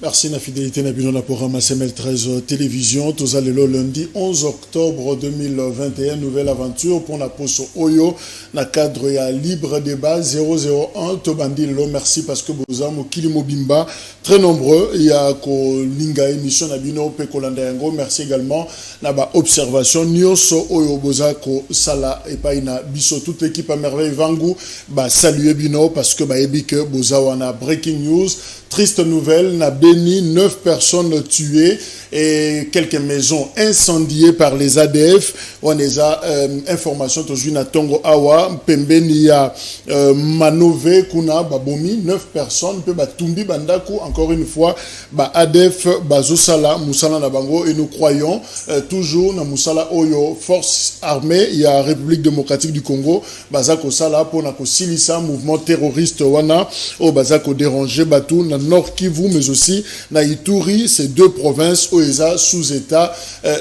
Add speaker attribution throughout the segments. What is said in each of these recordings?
Speaker 1: Merci la fidélité na bino na programme SML 13 télévision. Tous allez le lundi 11 octobre 2021. Nouvelle aventure pour la poste Oyo. Na cadre ya libre débat 001. Tobandi lo merci parce que vous avez Kilimo Bimba. Très nombreux. Il y a ko linga émission na bino pe kolanda yango. Merci également na ba observation. Nyoso Oyo boza ko sala et pas ina biso toute l'équipe à merveille Vangu. Ba saluer bino parce que ba ebi que boza wana breaking news. Triste nouvelle, n'a béni 9 personnes tuées et quelques maisons incendiées par les ADF. On a information aujourd'hui na Tongo Awa, Pembeni ya Manové, Kuna, Babomi, 9 personnes, pe Batumbi, Bandaku, encore une fois, ADF, Bazosala, Moussala Nabango, et nous croyons toujours na Moussala Oyo, force armée, il y a République démocratique du Congo, Bazako Sala, pour Nako Silisa, mouvement terroriste Wana, au Bazako dérangé, Batou, na Nord Kivu, mais aussi na Ituri, ces deux provinces où ils sont sous état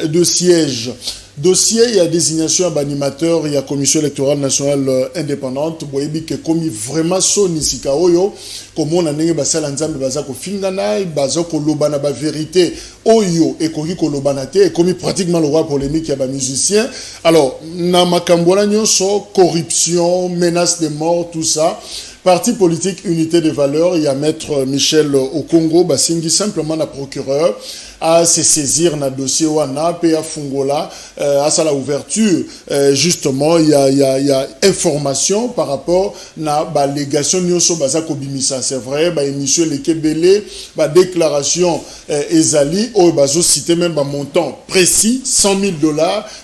Speaker 1: de siège. Dossier, il y a désignation d'animateur, il y a commission électorale nationale indépendante. Boyebi que comme vraiment soni sikaoyo, comme on a né basal ensemble bazako fingana, bazako lobana ba vérité oyo et koki ko lobanate et comme pratiquement le roi polémique il y a ba musicien. Alors na makambola nyonso corruption, menace de mort, tout ça. Parti politique Unité des Valeurs, il y a Maître Michel Okongo, Basingi simplement la procureur, à se saisir na dossier wana, pe à Fungola, à sa la ouverture, justement, il y a information par rapport na ba légation nyoso bazako bimisa, c'est vrai, ba émission les Kebele, ba déclaration ezali, o bazo cité même ba montant précis, $100,000,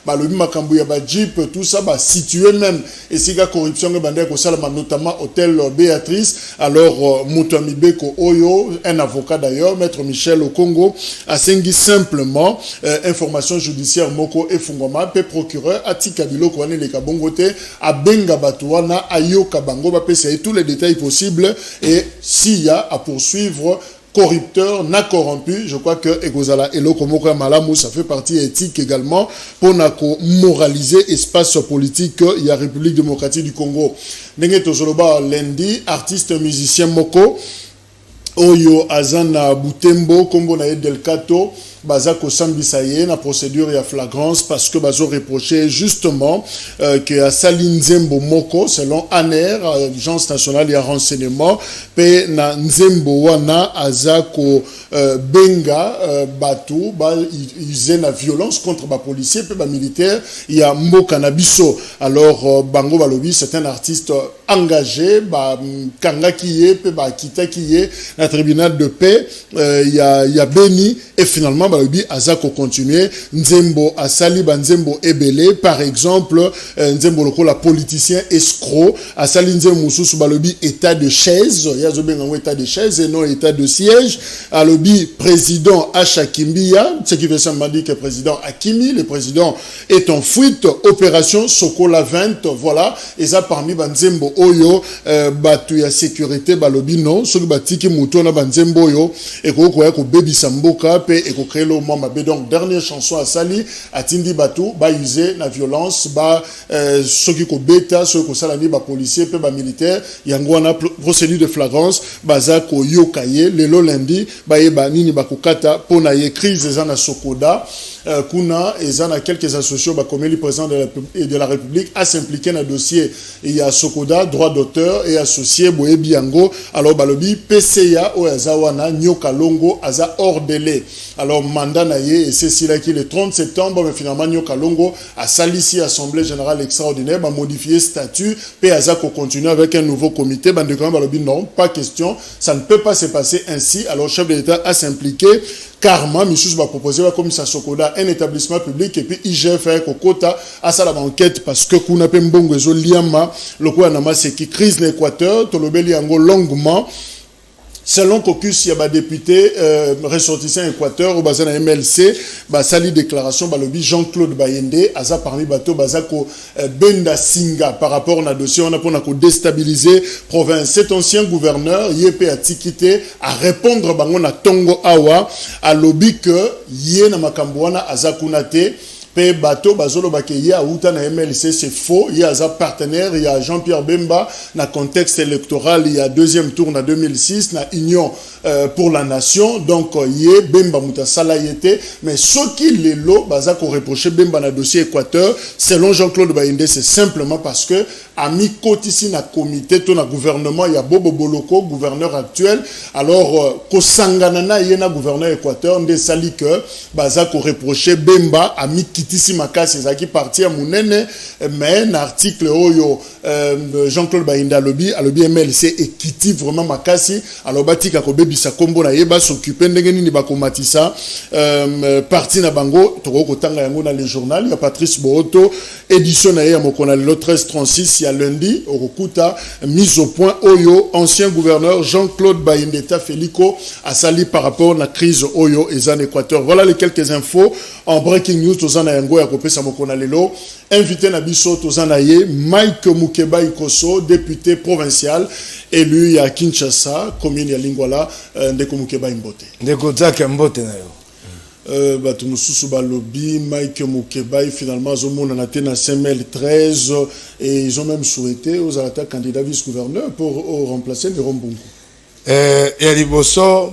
Speaker 1: ba le makambu ya ba jeep, tout ça, ba situé même, et si la corruption bandé ko salama notamment hôtel Béatrice, alors Moutami Beko Oyo, un avocat d'ailleurs, Maître Michel Okongo, a sengi simplement information judiciaire Moko et Fungoma, pe procureur, Atika Bilo Kwane le Kabongote, a Benga Batouana, Ayo Kabango, c'est tous les détails possibles, et s'il y a à poursuivre corrupteur, n'a corrompu, je crois que Egozala et Lokomoko Malamou, ça fait partie éthique également, pour moraliser espace politique, il y a République démocratique du Congo. Nenge Tozoloba lundi, artiste musicien Moko, Oyo Azana Butembo, Kombo na Delcato, Bazako Sambisaye, la procédure et flagrance parce que Bazo reprochait justement que à Saline Nzembo Moko, selon ANER, Agence nationale et renseignement, pe na Nzembo wana Azako Benga Batu, ils la violence contre les policiers, pe militaire, il y a Mboka Nabiso. Alors Bango Balobi, c'est un artiste engagé, Kanga Kiye, pe Kita Kiye, la tribunal de paix, il y a Beni, et finalement Balobi Azako continuer Nzembo Asali Nzembo Ebele par exemple Nzembo lokola politicien escroc Asali Nzembo Mususu Balobi état de chaise yazo benga état de chaise et non état de siège Alobi président Achakimbia ce qui veut simplement dire que président Akimi le président est en fuite opération Sokola 20 voilà et ça parmi Nzembo Oyo batu ya sécurité Balobi non ce qui batiki muto na Nzembo yo et ko ko baby samboka pe et ko créer le moment donc dernière chanson à Sali à Tindi Batou ba user la violence ba ceux qui ko beta ceux qui salani ba policier pe ba militaire yango na procédure de flagrance baza ko yokaye lelo lundi ba yeba nini ba kokata pona ye crise za na Sokoda kuna ezana quelques associations ba comme le président de la République a s'impliquer dans le dossier il y a Sokoda droit d'auteur et associé Boyebi Yango alors balobi PCA o azawana nyoka longo aza hors délai alors mandat naye et c'est là qui le 30 septembre mais finalement nyoka longo a salisi assemblée générale extraordinaire ba modifier statut pe azako continuer avec un nouveau comité bande quand balobi non pas question ça ne peut pas se passer ainsi alors chef de l'État a s'impliqué Karma, Michus va proposer comme ça Sokoda un établissement public et puis IGF fait Kokota à ça la enquête parce que kuna pembongo zo liama le quoi nama c'est qui crise l'Équateur tolobeli yango longuement. Selon Caucus, il y a des députés ressortissants Équateur au bassin MLC, sali déclaration balobi Jean-Claude Bayende, aza parmi bateau bazako Benda Singa par rapport à dossier on a pour déstabiliser province. Cet ancien gouverneur Yepé a tikité à répondre bango na Tongo Awa à lobby que yé na makambouana azakunate Pe bateau bazolo bakeya outa na MLC c'est faux. Il y a un partenaire, il y a Jean-Pierre Bemba na contexte électoral, il y a deuxième tour en 2006 na Union pour la nation. Donc yé Bemba muta salayete mais ce qui les lo baza ko reprocher Bemba na dossier Équateur selon Jean-Claude Baïndé c'est simplement parce que ami kotisi na comité to na gouvernement il y a Bobo Boloko gouverneur actuel alors ko sangana na yena gouverneur Équateur nde sali que baza ko reprocher Bemba ami kitisi makasi ezaki parti à munene mais un article oyo Jean-Claude Baïnda lobi MLC et kiti vraiment makasi alors batika ko bebisa kombo na yeba s'occuper ndenge nini ba komatisa parti na bango toko kotanga yango na le journal il y a Patrice Booto édition na ya mokona le 1336 il y a lundi okuta mise au point oyo ancien gouverneur Jean-Claude Baïndeta Felico a sali par rapport à la crise oyo et en Équateur. Voilà les quelques infos en breaking news tozana yango ya kopesa mokona lelo invité na biso tozana ye Mike Mukeba Ikoso député provincial élu à Kinshasa commune ya Lingwala ndeko Mukeba Mbote
Speaker 2: ndeko zaka Mbote na yo
Speaker 1: bato mususu balobi Mike Mukeba finalement zomona na tena CML 13 et ils ont même souhaité aux attaques candidats vice-gouverneur pour remplacer Jérôme Bungu
Speaker 2: et liboso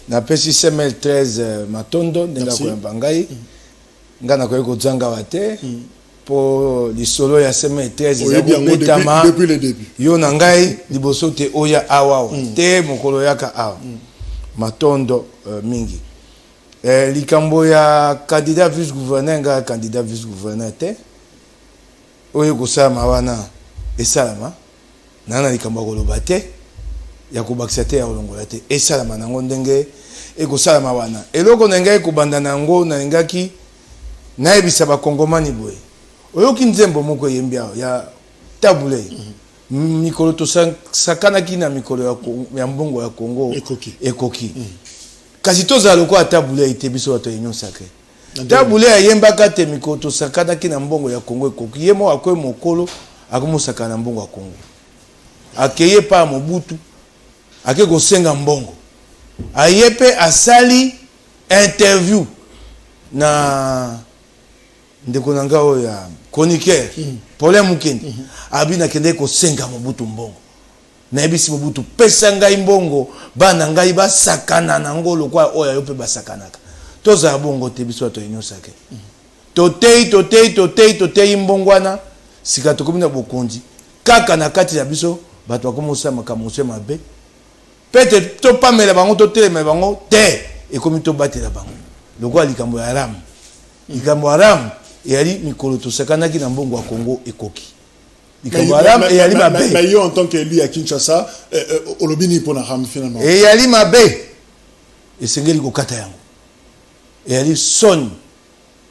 Speaker 2: na pesi CML 13 matondo ndenga ko bangai ngana ko kozanga wate pour lisolo ya CML 13 ezabetama
Speaker 1: depuis le début
Speaker 2: yo na ngai liboso te oya awa te mokolo yaka awa matondo mingi likambo ya candidat vice-gouverneur nga candidat vice-gouverneur te oyo kosama wana esalama nana likambo koloba te ya kobakisa te ya kolongola te esalama nango ndenge ekosalama wana eloko na ngai ekobanda nango nalingaki nayebisa bakongomani boye oyoki nzembo moko eyembi awo ya tabule mikolo tosakanaki na mikolo ya mbongo ya Congo ekoki kasi tozala lokola tabule ite biso bato union sacré tabule ayembaka te mikolo tosakanaki na mbongo ya Congo ekoki ye mo akoye mokolo akomosakana na mbongo ya Congo akeye pa Mobutu ake kosenga mbongo aye pe asali interview na ndeko nanga oyo ya chroniqueur problème mukende abina kende kosenga Mobutu mbongo na ebisi Mobutu pesa ngai mbongo bana ngai basakana na ngolo kwa oyo yo pe basakanaka toza bongo te biso to union sacré totei mbongwana sika tokomi na bokonzi kaka na kati ya biso bato bakomosa makamose mabe pete to pamela bango to telema bango te ekomi to batela bango lokwa likambo ya ram likambo ya ram yali mikolo to sakanaki na mbongo ya Congo ekoki likambo ya ram yali mabe
Speaker 1: mais yo en tant qu'élu à Kinshasa olobini pona ram finalement
Speaker 2: yali mabe esengeli kokata yango yali son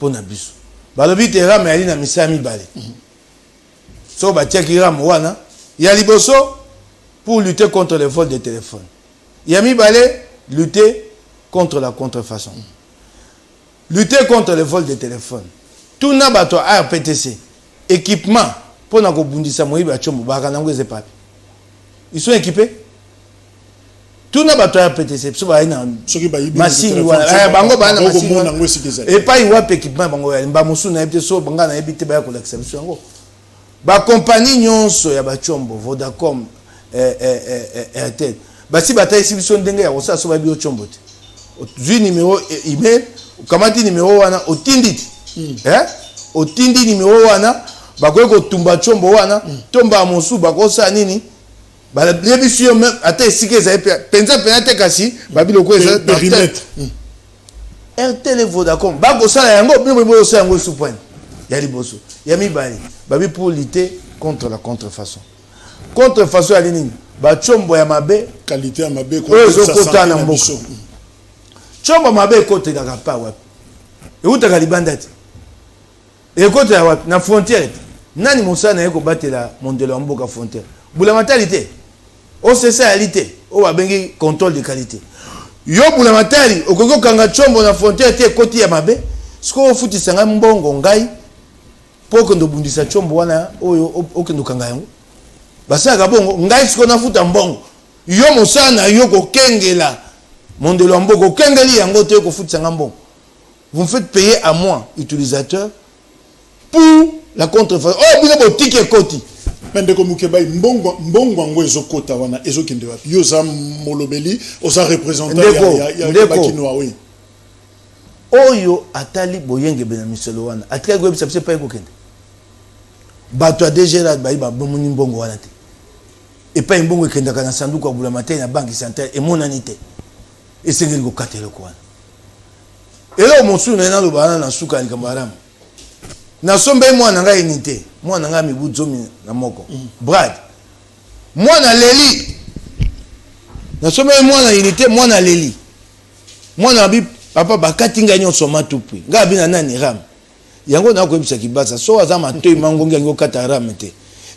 Speaker 2: pona biso balobi te ram yali na misala mibale so batiaki ram wana yali boso pour lutter contre le vol des téléphones. Yami Balé, lutter contre la contrefaçon. Lutter contre le vol des téléphones. Tout n'a pas à RPTC. Équipement. Pour nous bundisa moïba chombo bakanango zepapi. Ils sont équipés. Tout n'a pas à RPTC. So ba ina machine wala bango bana machine. Et pas y wap équipement bango ya mba musu na ebite so banga na ebite ba ko l'exception ngo. Ba compagnie nyonso ya ba chombo Vodacom RTL basi bataille sibison ndenge ya kosa so babi ochombo te zui numéro email kamati numéro wana otinditi otindi numéro wana bakoye kotumba chombo wana tomba mosu bakosa nini bala lebisu yo même ata esike eza penza penate kasi babi loko eza périmètre RTL Vodacom bakosala yango bino boyo so yango supone ya liboso ya mibali babi pour lutter contre la contrefaçon contrefaçon ya nini ba chombo ya mabe
Speaker 1: qualité ya mabe
Speaker 2: ko sa na mboka chombo mabe ko te kaka pa wapi e utaka libanda ti e ko te wapi na frontière nani mosana yeko batela mondelo ya mboka frontière bula matalité o c'est ya lité o ba bengi contrôle de qualité yo bula matali okoko kanga chombo na frontière te koti ya mabe siko ofutisa nga mbongo ngai poko ndo bundisa chombo wana oyo okendo kanga yango basaka bongo ngai siko nafuta mbongo yo mosana yo kokengela mondelo mboka kokengeli yango te ko futisa nga mbongo vous me faites payer à moi utilisateur pour la contrefaçon. Oh, bien boutique et koti.
Speaker 1: Pendeko Mukeba mbongo ngo ezokota wana ezokende wapi? Yoza molobeli, oza représentant ya Bakinoa oui.
Speaker 2: Oyo atali boyenge bena misolo wana. Atali go bisa pas ekokende. Bato a déjà ba iba bomuni mbongo wana te. Et pas mbongo ekenda kana sanduku abula matin na banque centrale et monanité. Et c'est ngeli ko katelo ko wana. Elo mosu na lo bana na suka ni kambaram. Na sombe mwana nga unité. Mwana nga mibu zomi na moko. Brad. Mwana leli. Na sombe mwana unité, mwana leli. Mwana bi papa bakati nga nyo soma tupi. Nga bi na nani ram. Yango na ko ebisa kibasa. So aza matoyi mangongi yango kata ram te.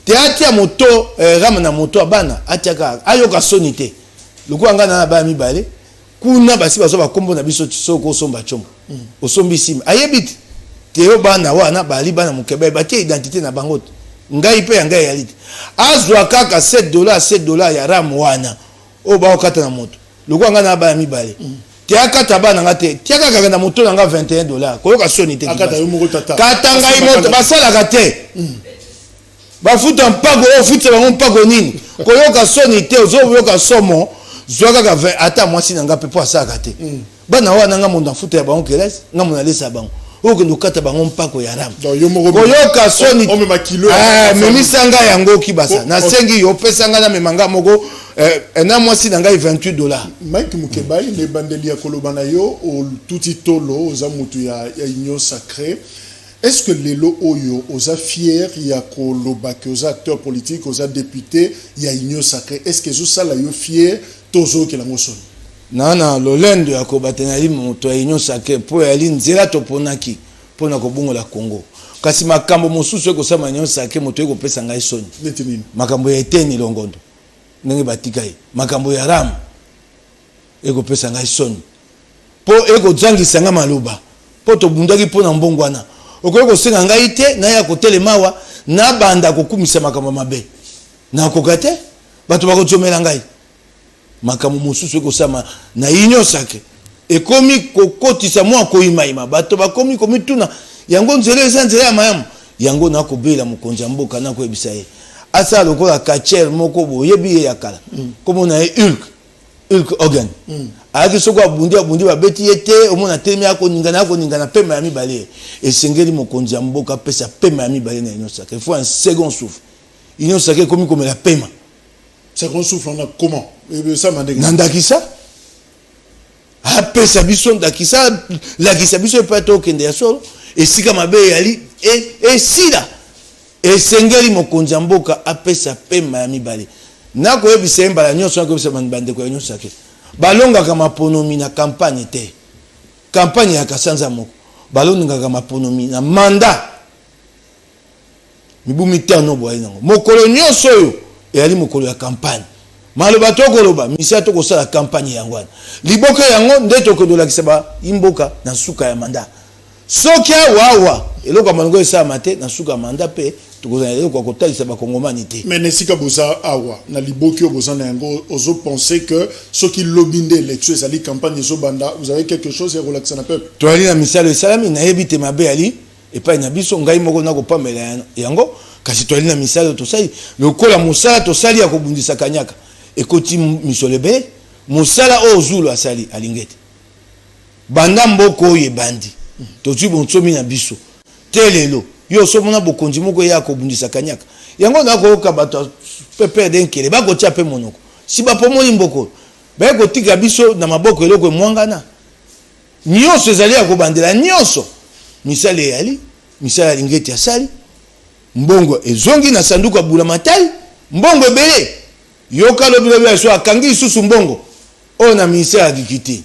Speaker 2: Te atia moto ram na moto abana atiaka ayoka sonité. Luko nga na ba mibale. Kuna basi baso bakombo na biso soko somba chombo. Osombi sim. Ayebiti Teo bana wana bali bana mukebe batie identité na bango ngai pe ngai yaliti azwa kaka $7 ya ram wana o ba okata na moto lokwa nga na ba mibale tia kata bana ngate tia kaka na moto nga $21 koyoka soni te
Speaker 1: akata yo moko tata
Speaker 2: kata ngai moto basala kate bafuta mpago o futa bango mpago nini koyoka soni te ozoyoka somo zwa kaka 20 ata mwasi na nga pe po asaka te bana wana nga mondo futa ya bango kelesi nga mona lesa bango oke ndukata bango mpako ya ram koyoka soni memisanga yango kibasa na sengi yo pesanga na memanga moko na mwasi na ngai $28
Speaker 1: Mike Mukebai ne bandeli ya kolobana yo o tuti tolo oza mutu ya union sacrée. Est-ce que lelo oyo oza fier ya koloba ke oza acteur politique oza député ya union sacrée? Est-ce que zo sala yo fier tozo ke la ngosoni?
Speaker 2: Nana lolendo ya kobatenali moto ya union sacrée po ya linzela toponaki pona kobongola Congo. Kasi makambo mosusu ekosama union sacrée moto ekopesa ngai soni.
Speaker 1: Neti nini?
Speaker 2: Makambo ya eteni longondo. Ndenge batika ye. Makambo ya ram ekopesa ngai soni. Po ekozangisa nga maloba. Po tobundaki pona mbongwana. Okoyo kosenga ngai te na ya kotelemawa na banda kokumisa makambo mabe. Na kokate bato bakotsomela ngai. Makambo mosusu ekosama na union sacrée ekomi kokotisa mwa koyimayima bato bakomi komituna yango nzela eza nzela ya mayamu yango na kobela mokonzi ya mboka na koyebisa ye asala lokola kacher moko boyebi ye ya kala komona ye Hulk Hogan ayaki soko abundi babeti ye te omona telemi akoningana pema ya mibale esengeli mokonzi ya mboka apesa pema ya mibale na union sacrée il faut un second souffle union sacrée ekomi komela pema.
Speaker 1: Second souffle on a comment? Ça m'a dit.
Speaker 2: Nandakisa apesa biso ndakisa la kisa biso peut être okende ya solo et sika mabe yali et sila et sengeli mokonzi mboka apesa pema ya mibale nako yebisa mbala nyonso nako yebisa bande ko nyonso sake balonga kama ponomi na campagne te campagne ya kasanza moko balonga kama ponomi na mandat mibumi tano boye nango mokolo nyonso yo yali mokolo ya campagne maloba tokoloba misia tokosala campagne yango wana liboka yango nde tokodolakisa ba imboka na suka ya manda soki awawa eloko ya malongo esala mate na suka ya manda pe tokozala eloko ya kotalisa bakongomani te
Speaker 1: mais nesika boza awa na liboki oyo boza na yango ozo penser que soki lobinde élection ezali campagne ezobanda vous avez quelque chose ya kolakisa na peuple
Speaker 2: toali na misalo esalami nayebi te mabe ali epai na biso ngai moko nakopamela yango kasi toali na misalo tosali lokola mosala tosali ya kobundisa kanyaka ekoti misolebe mosala o zulu asali alingete banda mboko oye bandi totui bonsomi na biso telelo yo somona bokonzi moko ya kobundisa kanyaka yango nakoyoka bato pepe denkele bakotia pe monoko si bapomoli mboko bakotika biso na maboko eloko emwangana nyonso ezali ya kobandela nyonso misala eyali misala alingete asali mbongo ezongi na sanduku ya bula matai mbongo ebele yoka lobi so akangi susu mbongo o na ministère agriculture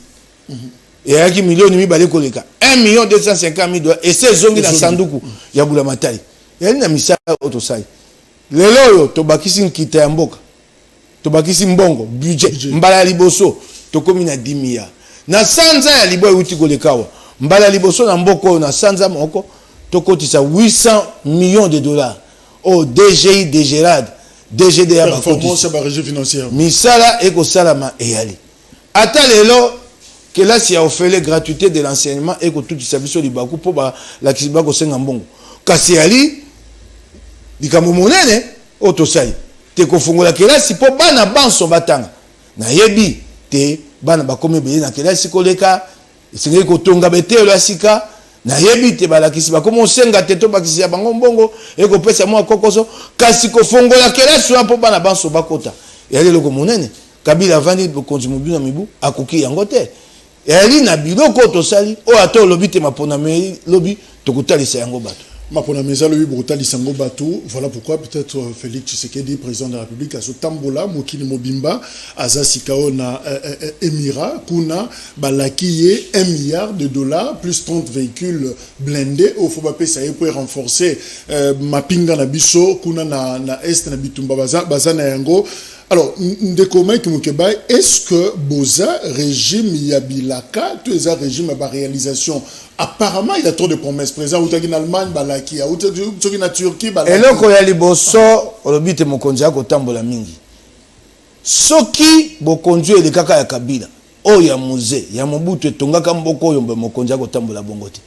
Speaker 2: eyaki milioni mibale koleka 1,250,000 et c'est zongi na sanduku ya bula matai yali na misala otosali lelo yo tobakisi nkita ya mboka tobakisi mbongo budget mbala liboso tokomi na 10 milliards na sanza ya libo euti kolekawa mbala liboso na mboko na sanza moko tokotisa 800 millions de dollars au DGI de Gérard DGD ya
Speaker 1: performance ba régie financière
Speaker 2: misala eko salama eyali ata lelo kelasi ya ofele gratuité de l'enseignement eko tout service libaku po ba la kisiba ko senga mbongo kasi ali likambo monene o tosali te kofungola kelasi po bana banso batanga na yebi te bana bakomi bele na kelasi koleka esengeli kotonga betelo ya sika na yebi te balakisi bakomi osenga te to bakisi ya bango mbongo ekopesa mwa kokoso kasi kofungola kelasi wana po bana banso bakota yali eloko monene Kabila avandi bokonzi mobilu na mibu akoki yango te yali na biloko tosali o ata olobi te mapona me lobi tokotalisa yango bato
Speaker 1: Mapona meza lobi bokotalisa yango bato. Voilà pourquoi peut-être Félix Tshisekedi, président de la République, a ce tambola mokili mobimba aza sikao na Émirat kuna balakiye $1 milliard plus 30 véhicules blindés au Fobapé ça pour renforcer mapinga na biso kuna na est na bitumba baza na yango. Alors, est-ce que Boza, régime Yabilaka, tous les régimes à réalisation, apparemment il y a trop de promesses présentes, ou en Allemagne, balaki, ou en Turquie, balaki.
Speaker 2: Et là, quand il y a les bosso, on le dit, mon conduit à Kotambola Mingi. Soki, bo conduit le kaka ya Kabila, oh ya musée, ya Mobutu, tonga kamboko, yombe mon conduit à Kotambola Bongote.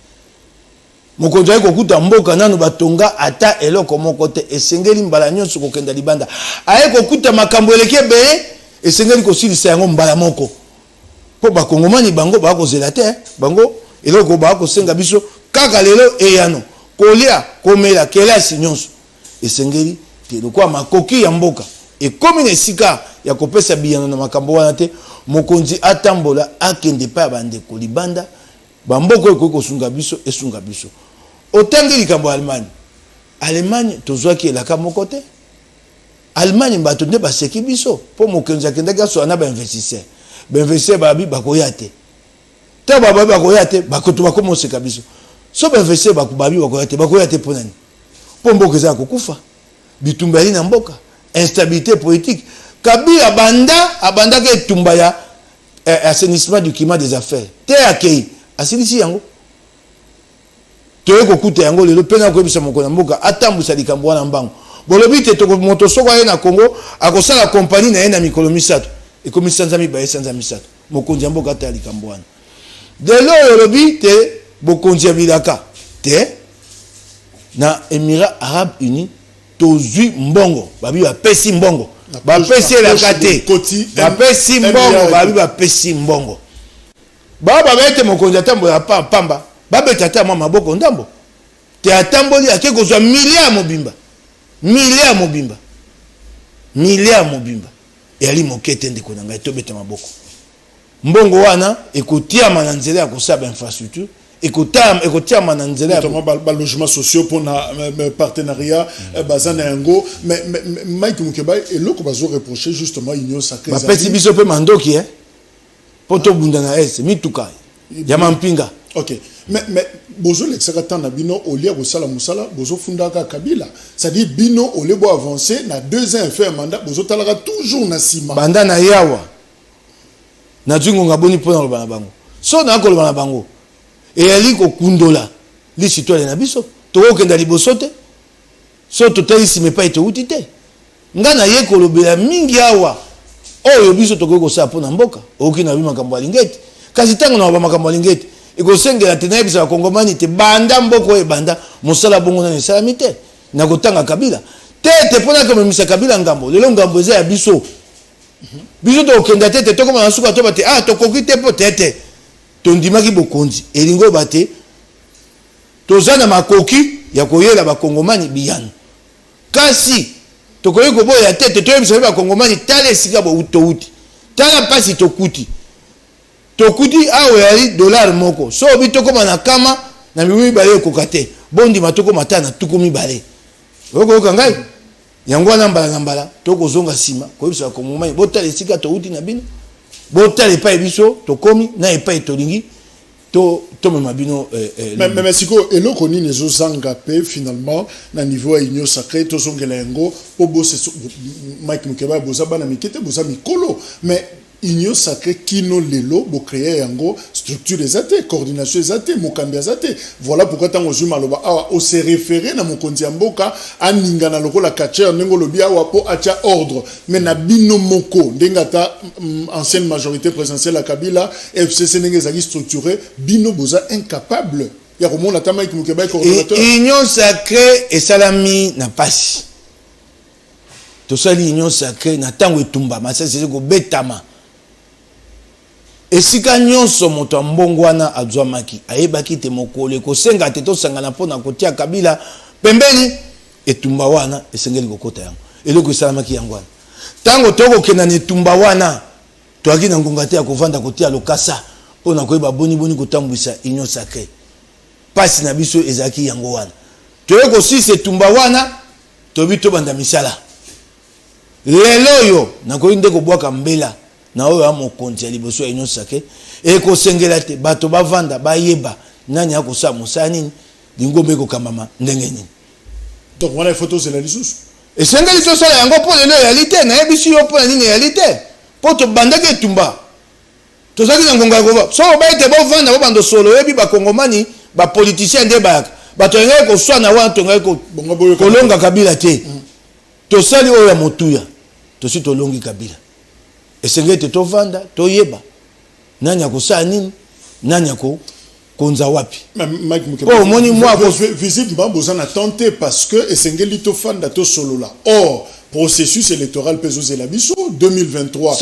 Speaker 2: Mokonzi ayiko kuta mboka nanu batonga ata eloko moko te esengeli mbala nyonso kokenda libanda ayiko kuta makambo eleke beye esengeli kosilisa yango mbala moko po bakongomani bango bakozela te bango eloko bakosenga biso kaka lelo eyano kolia komela kelasi nyonso esengeli te lokwa makoki ya mboka ekomi na esika ya kopesa biyano na makambo wana te mokonzi atambola akende pa bandeko libanda bamboko ekoki kosunga biso esunga biso otangi likambo Allemagne tozwaki elaka moko te Allemagne bato nde baseki biso po mokonzi akendaki aso ana bainvestisseur babi bakoya te te babi bakoya te bakoto bakoma oseka biso so bainvestisseur babi bakoya te mpo nani po mboka eza kokufa bitumba yali na mboka instabilité politique Kabila abandaki etumba ya assainissement du climat des affaires te akei asilisi yango toyeko kuta yango lelo pena ko bisa moko na mboka atambusa likambo wana mbango bolobi te to moto soko ye na Congo akosala compagnie na ye na mikolo misato ekomi sanza misato mokonzi ya mboka ta likambo wana delo yolobi te bokonzi ya bilaka te na Émirats Arabes Unis tozwi mbongo babi bapesi mbongo bapesi elaka te bapesi mbongo babi bapesi mbongo baba bete mokonzi atambola pamba babeta ta mwa maboko ndambo te atamboli ake kozwa milliard mobimba yali mokete ndeko na ngai tobeta maboko mbongo wana ekotiama na nzela ya kosaba infrastructure ekotiama na nzela ya
Speaker 1: ba logements sociaux pour na partenariat bazana yango mais Mike Mukeba eloko bazo reprocher justement union sacrée
Speaker 2: ba peti biso pe mandoki poto bunda na es mituka ya mampinga.
Speaker 1: OK. Mais bozo l'exakata na bino olia bosala musala bozo fundaka Kabila. C'est-à-dire bino ole bo avancer na 2 ans faire mandat bozo talaka toujours na sima.
Speaker 2: Banda na yawa. Na jungo ngaboni pona lobana bango. So na ko lobana bango. Et ali ko kundola li citoyen na biso. To okenda liboso te. So to taisi me pa ito utite. Ngana ye ko lobela mingi yawa. Oyo biso to ko sa pona mboka. Okina bima makambo alingeti. Kasi tango na ba makambo alingeti. Ikosengela tena bisa Kongomani te banda mboko e banda mosala bongo na salami te na kotanga Kabila te pona ko memisa Kabila ngambo lelo ngambo eza ya biso biso to okenda te to koma nasuka to bate to kokite po tete to ndimaki bokonzi elingo bate to zana makoki ya koyela ba Kongomani biyano kasi to koyeko boya tete to yebisa ba Kongomani tale sika bo uti tala pasi to kuti tokuti awe yali dollar moko so bitoko mana kama na miwi bale kokate bondi matoko matana tukumi bale oko kangai yango na mbala toko zonga sima ko bisa ko mumai botale sika to uti na bino botale pa biso to komi na epa to lingi to mema bino
Speaker 1: mais siko eloko ni nezo zanga pe finalement na niveau ya union sacrée to zongela yango po bosse Mike Mukeba boza bana mikete boza mikolo mais union sacrée kino lelo bo créer yango structure ezate coordination ezate mokambi ezate voilà pourquoi tango zuma loba awa o se référer na mokonzi ya mboka aninga na lokola kacher ndenge lobi awa po acha ordre mais na bino moko ndenga ta ancienne majorité présidentielle à Kabila FCC ndenge zaki structuré bino boza incapable ya komona tama ki mukeba coordinateur
Speaker 2: union sacrée et salami na pasi to sali union sacrée na tango etumba masasi ko betama esika nyonso moto mbongwana azwamaki ayebaki te mokole ko senga te to sangana pona kotia kabila pembeni etumba wana esengeli kokota yango eloko esalamaki yango tango toko kena ne tumba wana to akina ngonga te akovanda kotia lokasa pona koyeba boni kotambwisa union sacrée pasi na biso ezaki yango wana toyeko sise tumba wana tobi to banda misala lelo yo nakoyi ndeko bwaka mbela na oyo amokonzi ya liboso ya union sacrée ekosengela te bato bavanda bayeba nani akosa mosala nini lingombe ekokambama ndenge nini
Speaker 1: donc wana photo c'est la lisusu
Speaker 2: esengeli tosala yango mpo lelo réalité nayebisi yo mpo na nini réalité mpo tobandaki etumba tozalaki na ngonga ya kova so obaite bovanda bobando solo oyebi bakongomani bapoliticien nde bayaka bato engaki koswana wana tongaki kolonga kabila te tosali oyo ya motuya tosi tolongi kabila esengeli te tovanda toyeba nani akosala nini nani konza wapi
Speaker 1: po omoni mwa visite mbambo za na tenté parce que esengeli tofanda to solola or processus électoral peso la biso 2023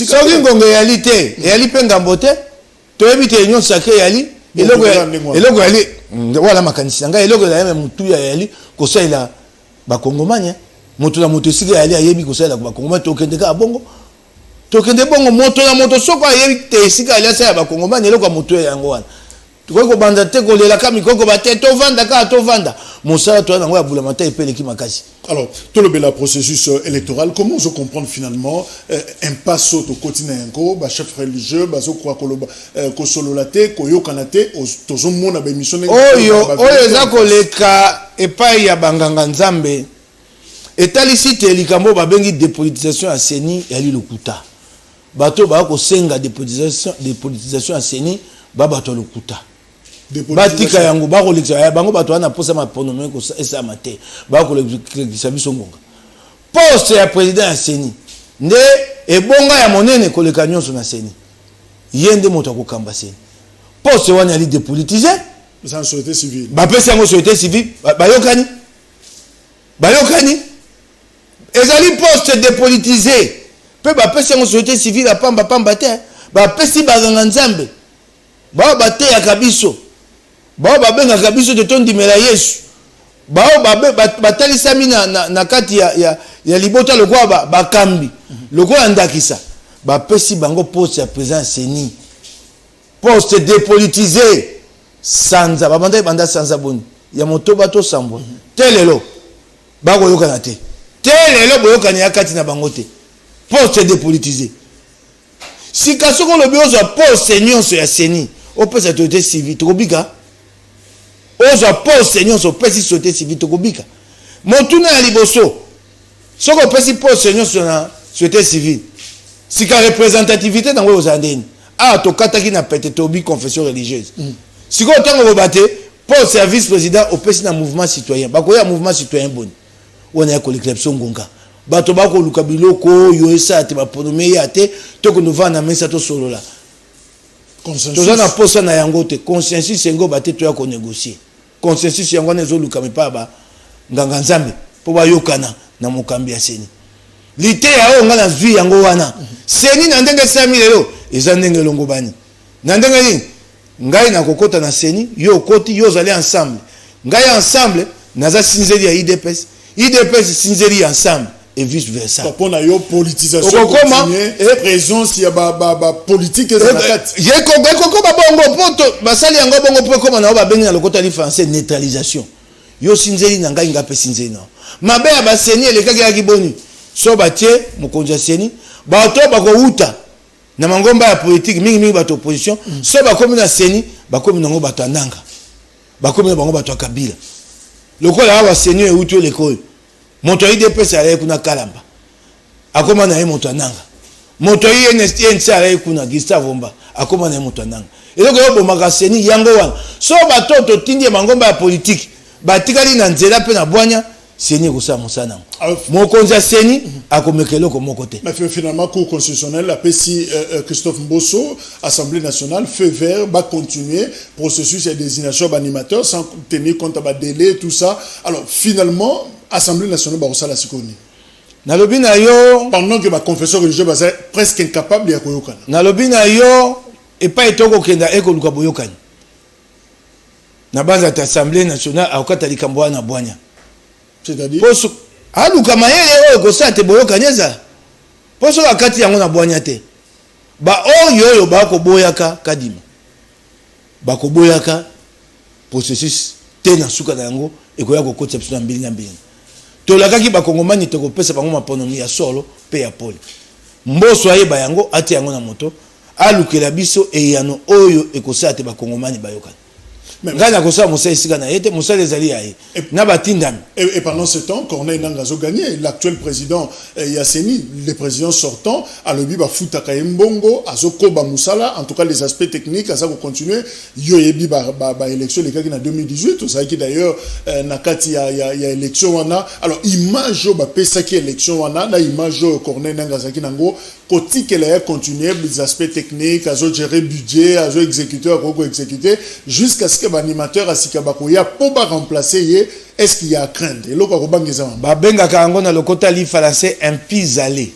Speaker 2: soki ngongo yali te yali mpe ngambo te toyebi te union sacrée yali eloko yali wala makanisi na ngai eloko yali motuya yali kosalela bakongomani moto na moto esika yali ayebi kosalela bakongomani tokende kaka bongo tokende bongo moto na moto soko ayebi te esika yali asala bakongomani eloko ya motuya yango wana tokoki kobanda te kolelaka mikoko bate tovanda kaka tovanda mosala toya nango ya bulamata epeleki makasi.
Speaker 1: Alors, tout le processus électoral, comment on se comprend finalement un passe au quotidien, un chef religieux, baso kwa kosololate, koyokanate, tozo mona ba émission.
Speaker 2: Oyo eza koleka epai ya banganga nzambe. Etalisi te likambo babengi dépolitisation ya seni ya lilokuta. Bato ba ko senga dépolitisation ya seni ba bato lokuta. Batika yango bako lekisa ya bango bato wana posa maponome ko esa mate bako lekisa biso ngonga poste ya président ya seni nde ebonga ya monene koleka nyonso na seni yende moto akokamba seni poste wana ali dépolitiser
Speaker 1: sans société civile
Speaker 2: ba pesa yango société civile bayokani ezali poste dépolitiser pe ba pesa yango société civile pamba te ba pesi baganga nzambe ba bate ya kabiso bao babengaka biso te tondimela yesu bao batalisami na kati ya libota lokola bakambi lokola ndakisa bapesi bango poste ya président seni poste dépolitisé sanza banda sanza boni ya motoba to sambwa te lelo bakoyokana te lelo boyokani ya kati na bango te poste dépolitisé sika soko lobi ozwa poste nyonso ya seni opesa autorité civile tokobika ozo poste nyonso pesi société civile tokobika motuna ya liboso soko pesi poste nyonso na société civile sika représentativité nango ozandeni tokataki na pete tobi confession religieuse siko tango bobate poste ya vice président opesi na mouvement citoyen bakoya mouvement citoyen boni wana ya koleklepso ngonga bato bakoluka biloko oyo esa te baponome ya te tokonovana na mesa tosolola toza na posa na yango te consensus yango bate toya konégocier consensus yango na ezoluka mipa ba nganga nzambe po bayokana na mokambi ya seni lite ya oyo nga na zwi yango wana seni na ndenge sami lelo eza ndenge longo bani na ndenge nini ngai na kokota na seni yo koti yo ozali ensemble ngai ensemble naza sinzeli ya idps sinzeli ensemble et vice versa.
Speaker 1: Pour na yo politisation continue présence ya ba politique ezakati.
Speaker 2: Je koko ba bongo poto basali yango bongo po koma na ba bengi na lokota li français neutralisation. Yo sinzeli na ngai ngape sinzeli na. Mabe ya baseni elekaki ya kiboni. So batie mokonzi ya seni bato bako uta na mangomba ya politique mingi bato opposition so bakomi na seni bakomi nango bato andanga. Bakomi na bango bato akabila. Lokola wa seni e uti olekoyo. Moto IDPS ala kuna kalamba akoma na moto ananga moto NST ala kuna Gustave Mba akoma na moto ananga eloko yo bomaka seni yango wana so batoto tindi mangomba ya politique batikali na nzela pe na bwanya Seni ko sa mosana. Mokonzi ya Seni akomekelo ko mokote.
Speaker 1: Mais finalement cour constitutionnelle la si Christophe Mbosso Assemblée nationale fait vert va continuer processus de désignation d'animateurs sans tenir compte de délai tout ça. Alors finalement Assemblée nationale va la sikoni.
Speaker 2: Nalobi na yo
Speaker 1: pendant que ma confesseur religieux va presque incapable ya koyokana.
Speaker 2: Nalobi na yo et pas etoko kenda eko luka boyokani. Na base de l'Assemblée nationale akota likambo na bwanya.
Speaker 1: C'est-à-dire
Speaker 2: poso aluka mayele oyo kosa te boyokani eza. Poso akati yango na bwanya te. Ba oyo ba ko boyaka kadima. Ba ko boyaka processus te na suka na yango ekoya ko conception na mbili na mbili. Tolakaki bakongomani te kopesa bango maponomi ya solo pe ya pole. Mboso ayeba yango ati yango na moto alukela biso eyano oyo ekosala te bakongomani bayokana. Ngana kosa Moussa Isika na yete Moussa Lezali aye na batindami.
Speaker 1: Et pendant ce temps, Corneille Nangazo gagné. L'actuel président Yasseni, le président sortant, a le biba futa Mbongo, azo koba Moussala, en tout cas les aspects techniques, à ça vous continuez. Yo yebi ba élection les gars en 2018, vous savez que d'ailleurs nakati ya élection wana. Alors image ba pesa ki élection wana, la image Corneille Nangazo nango koti qu'elle a continué les aspects techniques, azo gérer budget, azo exécuteur, azo exécuter jusqu'à ce que l'animateur a sikabakoya pour ba remplacer. Est-ce qu'il y a crainte? Et l'autre
Speaker 2: Babenga Karango na lokota li français un pis-aller.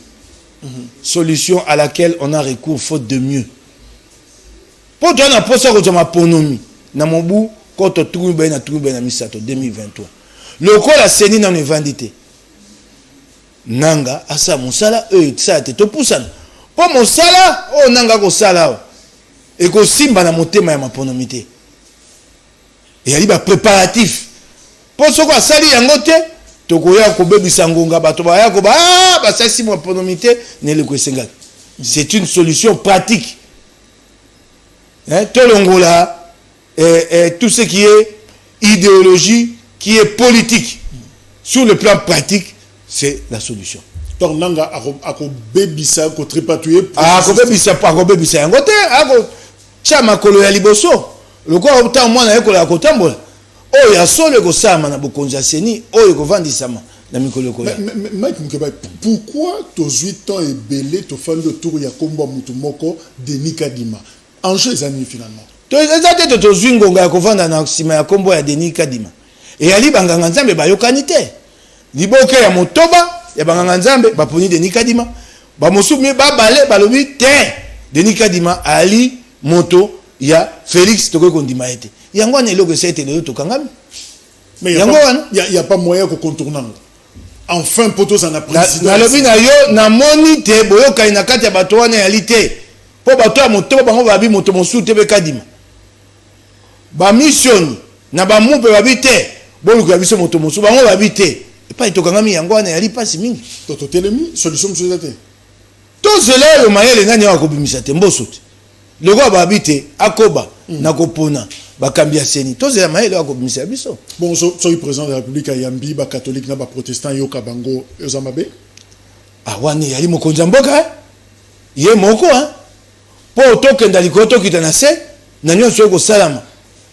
Speaker 2: Solution à laquelle on a recours faute de mieux. Pour toi, on a posé ma ponomi. Na mobu, quand on trouve na misato 2023. Le col a Seni dans les vendités. Nanga, asa monsala, ça a été tout poussant. Pour monsala, oh nanga ko sala. Et ko simba na motema ya maponomité. Et il y a préparatif. Pour ce que sali yango te tokoya ko bebisa ngonga bato ba ya ko ba sasi mo ponomité ne le kwesenga. C'est une solution pratique. Hein, tolongola tout ce qui est idéologie, qui est politique sur le plan pratique, c'est la solution.
Speaker 1: Donc nanga ako bebisa ko tripatouiller
Speaker 2: ko bebisa yango te ako chama kolo ya liboso. Le quoi autant moi na ekola ko tambola. Oh, ya solo ko sama na bokonza Seni, oh ko vandisama na mikolo ko.
Speaker 1: Mike Mukeba, pourquoi tos 8 ans et belé to fan de tour ya komba mutu moko Denis Kadima? Enjeu les amis finalement.
Speaker 2: To ezate to zwingonga ya ko vanda na sima ya kombo ya Denis Kadima. Et ali banganga nzambe bayokani te. Liboke ya motoba ya banganga nzambe baponi Denis Kadima. Ba mosumi ba bale balobi te. Denis Kadima ali moto ya Félix toko kondima ete. Yango na eloko sete le to kangami.
Speaker 1: Mais il y a pas moyen de contourner. Enfin poto ça na président.
Speaker 2: Na lobi na yo na moni te boyoka ina kati ya bato wana ya lité. Po bato ya moto bango babi moto mosu te be Kadima. Ba mission na ba mumpe babi te. Bolu ka biso moto mosu bango babi te. Et pas to kangami yango wana ya lipasi mingi.
Speaker 1: Toto telemi solution monsieur te.
Speaker 2: To zela yo mayele nani wa kobimisa te mboso te. Le roi babité akoba na kopona bakambia Seni tozela maele wa kobimisa biso.
Speaker 1: Bon soy président de la République à Yambi ba catholique na ba protestant yoka bango ezamabe.
Speaker 2: Ah wani yali mokonza mboka ye moko po tokenda likoto kitana se na nyonso ko salama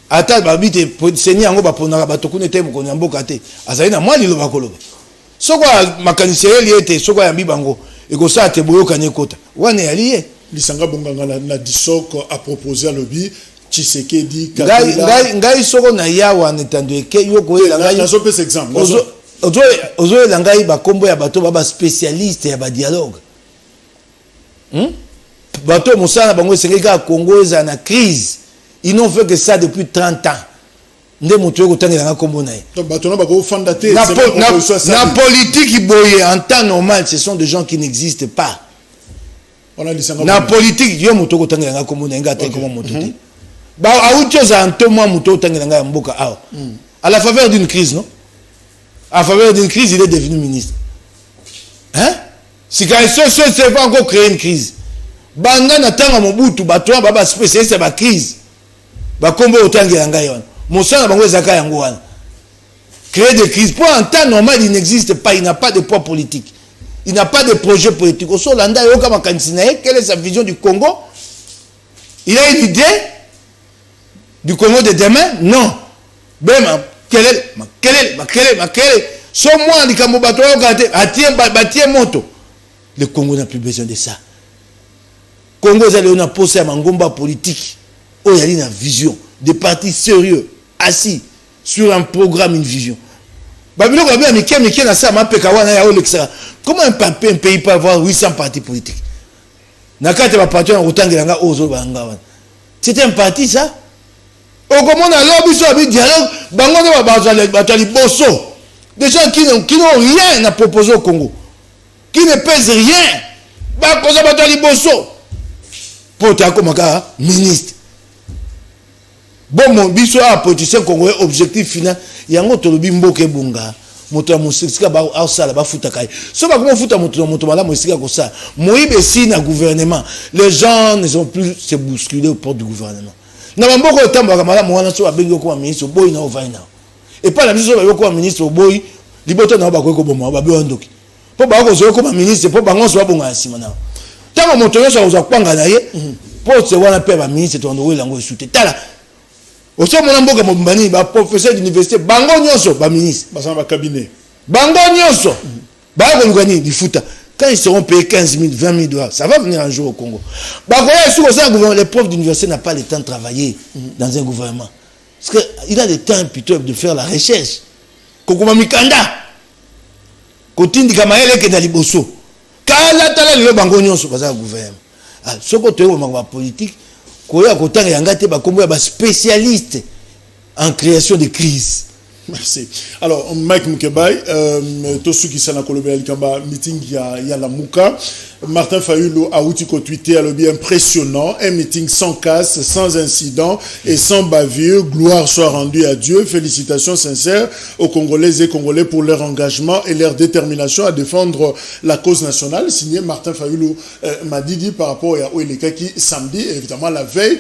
Speaker 2: ata babite Seni yango bapona ba tokune te mokonza mboka te azali na mwali lo bakoloba soko makanisi yeli ete soko Yambi bango ekosa te boyoka nyekota wani yali ye
Speaker 1: Lisanga Bonganga na disoko a proposé à l'obi Tshisekedi
Speaker 2: ngai soko na yawa netando eke yoko e ngai
Speaker 1: nazo pesa exemple
Speaker 2: ozo e ngai ba kombo ya bato ba spécialiste ya ba dialogue bato mosala bango sengeka Congo za na crise ils n'ont fait que ça depuis 30 ans nde moto ko tangela nga kombo na ye
Speaker 1: donc bato na ba ko fanda te
Speaker 2: na politique boye en temps normal ce sont des gens qui n'existent pas. Na politique yo moto ko tangela nga kombo na nga te comme moto te ba autre za nto moi moto tangela nga mboka awa à la faveur d'une crise non à la faveur d'une crise il est devenu ministre hein si quand c'est pas encore créer une crise banda na tanga mobutu bato ba spécialiste ba crise ba kombo otangela nga yon mosala bango ezaka yango wana créer des crises pour un temps normal il n'existe pas, il n'a pas de poids politique. Il n'a pas de projet politique. Au sol, quelle est sa vision du Congo? Il a une idée du Congo de demain? Non. Quelle est So moi likambo bato atie moto. Le Congo n'a plus besoin de ça. Congo a posé à mangomba politique. Oh, il y a une vision. Des partis sérieux, assis sur un programme, une vision. Comment un pays peut avoir 800 partis politiques? C'était un parti, ça? Comment on a l'obligation de dialogue? Des gens qui n'ont rien à proposer au Congo, qui ne pèsent rien. Pour ta ministre. Bon, mon biso a politicien congolais objectif final. Il y a un autre bimboke bunga. Moto musika ba ausala ba futa kai. So ba comment futa moto mala musika ko ça. Moïbe si na gouvernement. Les gens ne sont plus se bousculer aux portes du gouvernement. Na bamboko tamba ka mala mwana so abengi ko ministre boy na ovaina. Et pas la ministre ba ko ministre boy liboto na ba ko boma ba be ondoki. Po ba ko zo ko ministre po ba ngonso ba bonga sima na. Tama moto yo so kwanga na ye. Po se wana pe ba ministre to ndo lango esute. Tala aussi, mon amboka mobani, professeur d'université, bango nyonso, ba ministre.
Speaker 1: Ba cabinet.
Speaker 2: Bango nyonso. Ba ko ngani di futa. Quand ils seront payés 15 000, 20 000 dollars, ça va venir un jour au Congo. Bah, les profs d'université n'ont pas le temps de travailler dans un gouvernement. Parce qu'il a le temps plutôt de faire la recherche. Kokoma Mikanda. Kotindi Kamaele ke daliboso. Kala tala le bango nyonso baza gouvernement. Ah, ce côté ma politique, koya kotanga yangate ba kombo ba spécialiste en création de crise.
Speaker 1: Merci. Alors, Mike Moukebaï, tout ce qui s'est dans le meeting, il y a la Mouka. Martin Fayulu a tweeté à l'objet impressionnant. Un meeting sans casse, sans incident et sans bavure. Gloire soit rendue à Dieu. Félicitations sincères aux Congolaises et Congolais pour leur engagement et leur détermination à défendre la cause nationale. Signé Martin Fayulu Madidi par rapport à Oueleka qui samedi, évidemment la veille,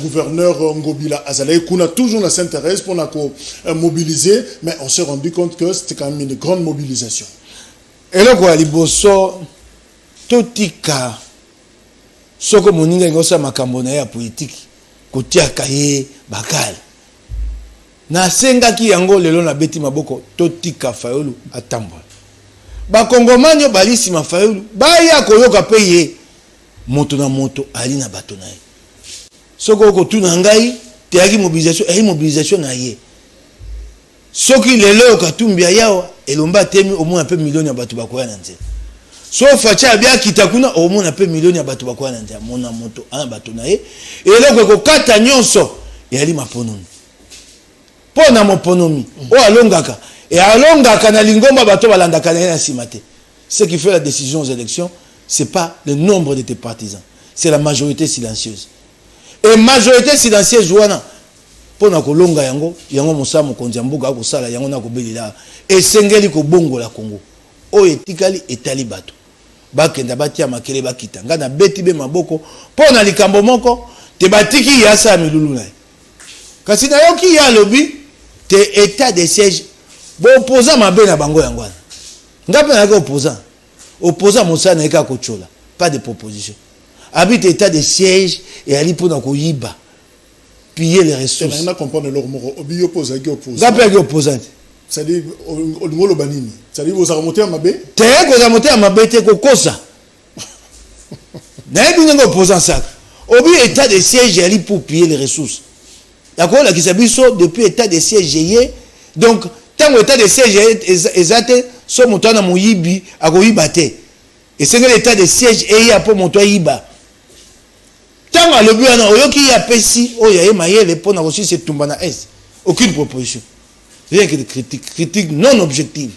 Speaker 1: gouverneur Ngobila Azalaï, qu'on a toujours la Sainte-Thérèse pour mobiliser. Mais on s'est rendu compte que c'était quand même une grande mobilisation.
Speaker 2: Et là, quoi, Liboso, Totika, Soko Moninga, Ngosa Makambona, ya politique, Kotia Kaye, Bakal. Na senga ki yango lelo na beti maboko, Totika Fayulu, Atamba. Ba Kongomanyo, Balisi Mafayulu, Baya Koyoka Peye, Moto na moto, Ali na Batonaye. Soko Kotuna Ngai, Teagi mobilisation, et mobilisation na ye. Ce qui les lois katumbi yao elomba temi au moins un peu million ya batu bakoya nanze. So facha bia kitakuna au moins un peu million ya batu bakoya nanze. Mona moto un bato na ye et là ko kata nyonso yali mapononi. Pona moponomi o alongaka et alongaka na lingomba bato balandaka na simate. Ce qui fait la décision aux élections, c'est pas le nombre de tes partisans, c'est la majorité silencieuse. Et majorité silencieuse wana pona kolonga yango mosala mokonzi ya mboka akosala yango na kobelela esengeli kobongola Congo oyo etikali etali bato bakenda batia makele bakita nga na beti be maboko pona likambo moko te batiki ya sa milulu na kasi na yoki ya lobi te état de siège bo opposant mabe na bango yango ngape na opposant mosala na eka kochola pas de proposition habite état de siège et ali pona koyiba piller les ressources.
Speaker 1: On a compris leur mot. Obi oppose qui oppose.
Speaker 2: D'après qui opposant.
Speaker 1: C'est-à-dire au niveau le banini. C'est-à-dire vous remontez à Mabé.
Speaker 2: T'es vous remontez à Mabé t'es kokosa. N'a pas de opposant ça. Obi état de siège ali pour piller les ressources. D'accord là qui s'habille depuis état de siège donc tant état de siège exact so montant na moyibi akoyibate. Et c'est l'état de siège et ya pour monter yiba. Tant le but oyoki ya pesi oya mayele pona aussi c'est tumbana est aucune proposition rien que de critique non objective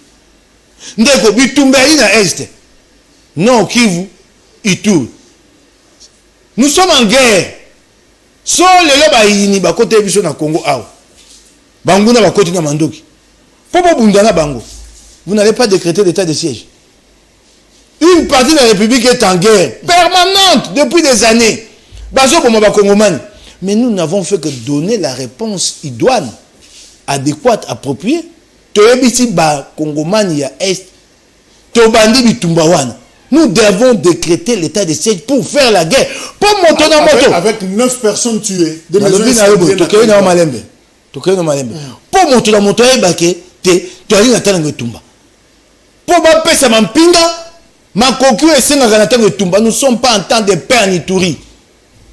Speaker 2: ndeko bitumba ina est non Kivu Ituri nous sommes en guerre so lelo ba yini ba côté biso na Congo aw banguna ba côté na mandoki popo bundana bango vous n'avez pas décrété l'état de siège. Une partie de la République est en guerre permanente depuis des années. Mais nous n'avons fait que donner la réponse idoine, adéquate, appropriée. Nous devons décréter l'état de siège pour faire la guerre.
Speaker 1: Avec 9 personnes tuées.
Speaker 2: pour bapesa mampinga makoki esenga na tango etumba. Nous ne sommes pas en temps de paix en Ituri.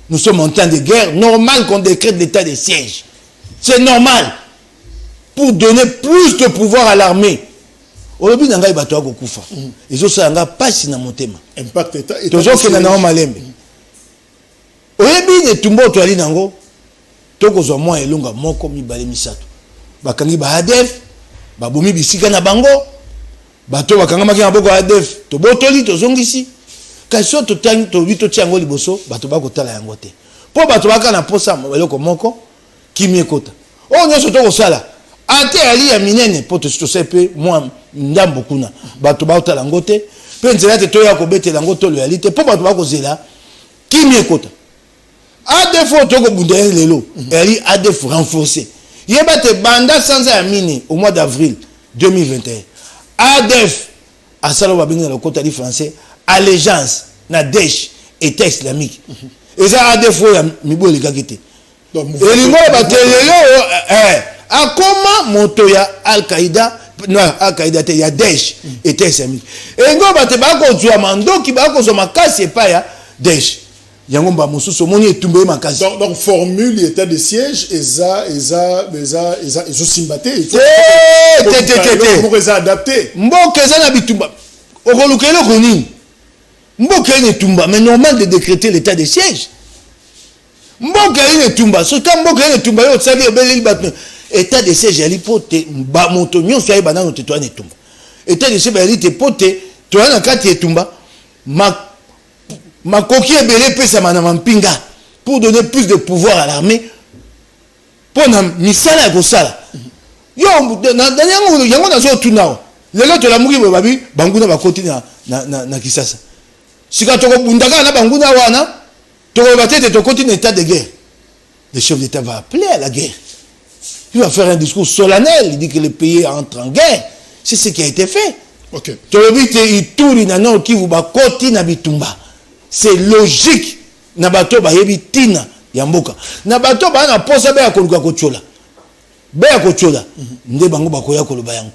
Speaker 2: Nous sommes en temps de guerre. Normal qu'on décrète l'état de siège. C'est normal. Pour donner plus de pouvoir à l'armée. Aujourd'hui, il y a des gens qui sont ils ont pas si na motema.
Speaker 1: Impact état.
Speaker 2: Toujours que na malembe. Aujourd'hui, les tumbo to ali nango. Toko zo moi elonga moko mibale misato. Bakangi ba ADF, ba bomi bisika na bango. Bato bakanga maki na boko ADF. To botoli to zongisi. Kasi to tangi to vito tiango liboso, bato bakotala yango te. Po bato bakana posa eloko moko kimi ekota. O nyoso to kosala. Ate ali ya minene poto to sepe moi ndambo kuna. Bato bakotala yango te. Pe nzela te to ya ko betela yango to loyalité. Po bato bakozela kimi ekota. ADF otoko bundele lelo. Ali ADF renforcé. Yebate banda sans amini au mois d'avril 2021. ADF a salo babinga le côté français allégeance na Daesh état islamique. Et ça ADF ya mibo likakite. Donc elingo batelelo a comment moto ya Al-Qaïda non Al-Qaïda te ya Daesh état islamique. Engo bate bako zwa mandoki bako zo makasi pa ya Daesh. Yangomba mususu moni etumbe makasi.
Speaker 1: Donc formule l'état de siège eza simbaté. Pour les adapter.
Speaker 2: Mboka eza na bitumba. Okolukelo koni. Mboka ene tumba mais normal de décréter l'état de siège. Mboka ene tumba so ka mboka ene tumba yo tsabi ebeli batno. État de siège ali pote ba moto nyonso ya bana no te toane tumba. État de siège ali te pote toana kati etumba makoki ebele pesa mana mampinga pour donner plus de pouvoir à l'armée pour na misala ko sala yo na yango na zo tunao lelo to la muki babi banguna bakoti na Kisasa sika to ko bundaka na banguna wana to ko batete to koti na état de guerre. Le chef d'état va appeler à la guerre. Il va faire un discours solennel, il dit que le pays entre en guerre. C'est ce qui a été fait.
Speaker 1: OK.
Speaker 2: To bite ituri na no ki vous bakoti na bitumba. C'est logique. Na bato ba yebi tina ya mboka. Na bato ba na posa be ya koluka kochola. Be ya kochola. Nde bango bakoya koloba yango.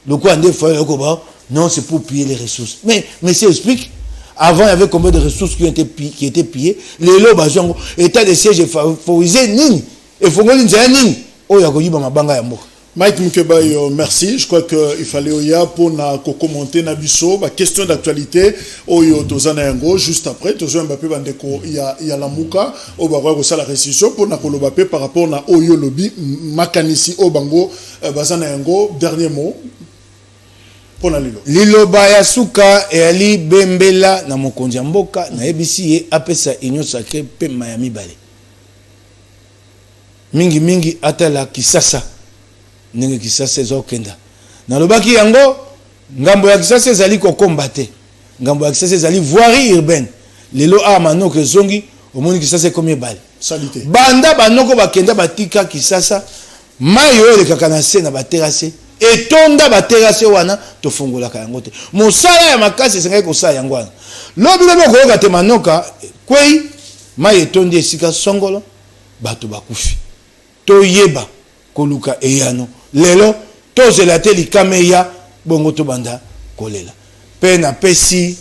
Speaker 2: Le quoi nde fa yoko ba non, c'est pour piller les ressources. Mais monsieur explique, avant il y avait combien de ressources qui étaient pillées. Les lots bajongo état de siège favorisé nini et fongoli nzaya nini o ya koyiba mabanga ya mboka.
Speaker 1: Mike Mukebayo, merci. Je crois qu'il fallait oya pour na commenter na biso ba question d'actualité oyo tozana yango juste après tozo Mbappé bandeko ya la muka o ba ko sala restitution pour na koloba pe par rapport na oyo lobby makanisi o bango bazana yango dernier mot pour na lilo.
Speaker 2: Liloba ya suka e ali bembela na mokonzi mboka na ebisi ye apesa union sacrée pe Miami bale. Mingi atala Kisasa. Nenge Kisasa ezokenda na lobaki yango ngambo ya Kisasa ezali ko combattre ngambo ya Kisasa ezali voirie urbaine lelo a manoko zongi omoni Kisasa komie bale
Speaker 1: Salité
Speaker 2: banda banoko bakenda batika Kisasa mayo le kakana se na baterase etonda baterase wana to fongola ka yango te mosala ya makasi sengai ko sa yango wana lobi lobi ko yoka te manoka kwei mayo etondi esika songolo bato bakufi to yeba koluka eyano lelo tozela te likame ya bongo to banda kolela pe na pesi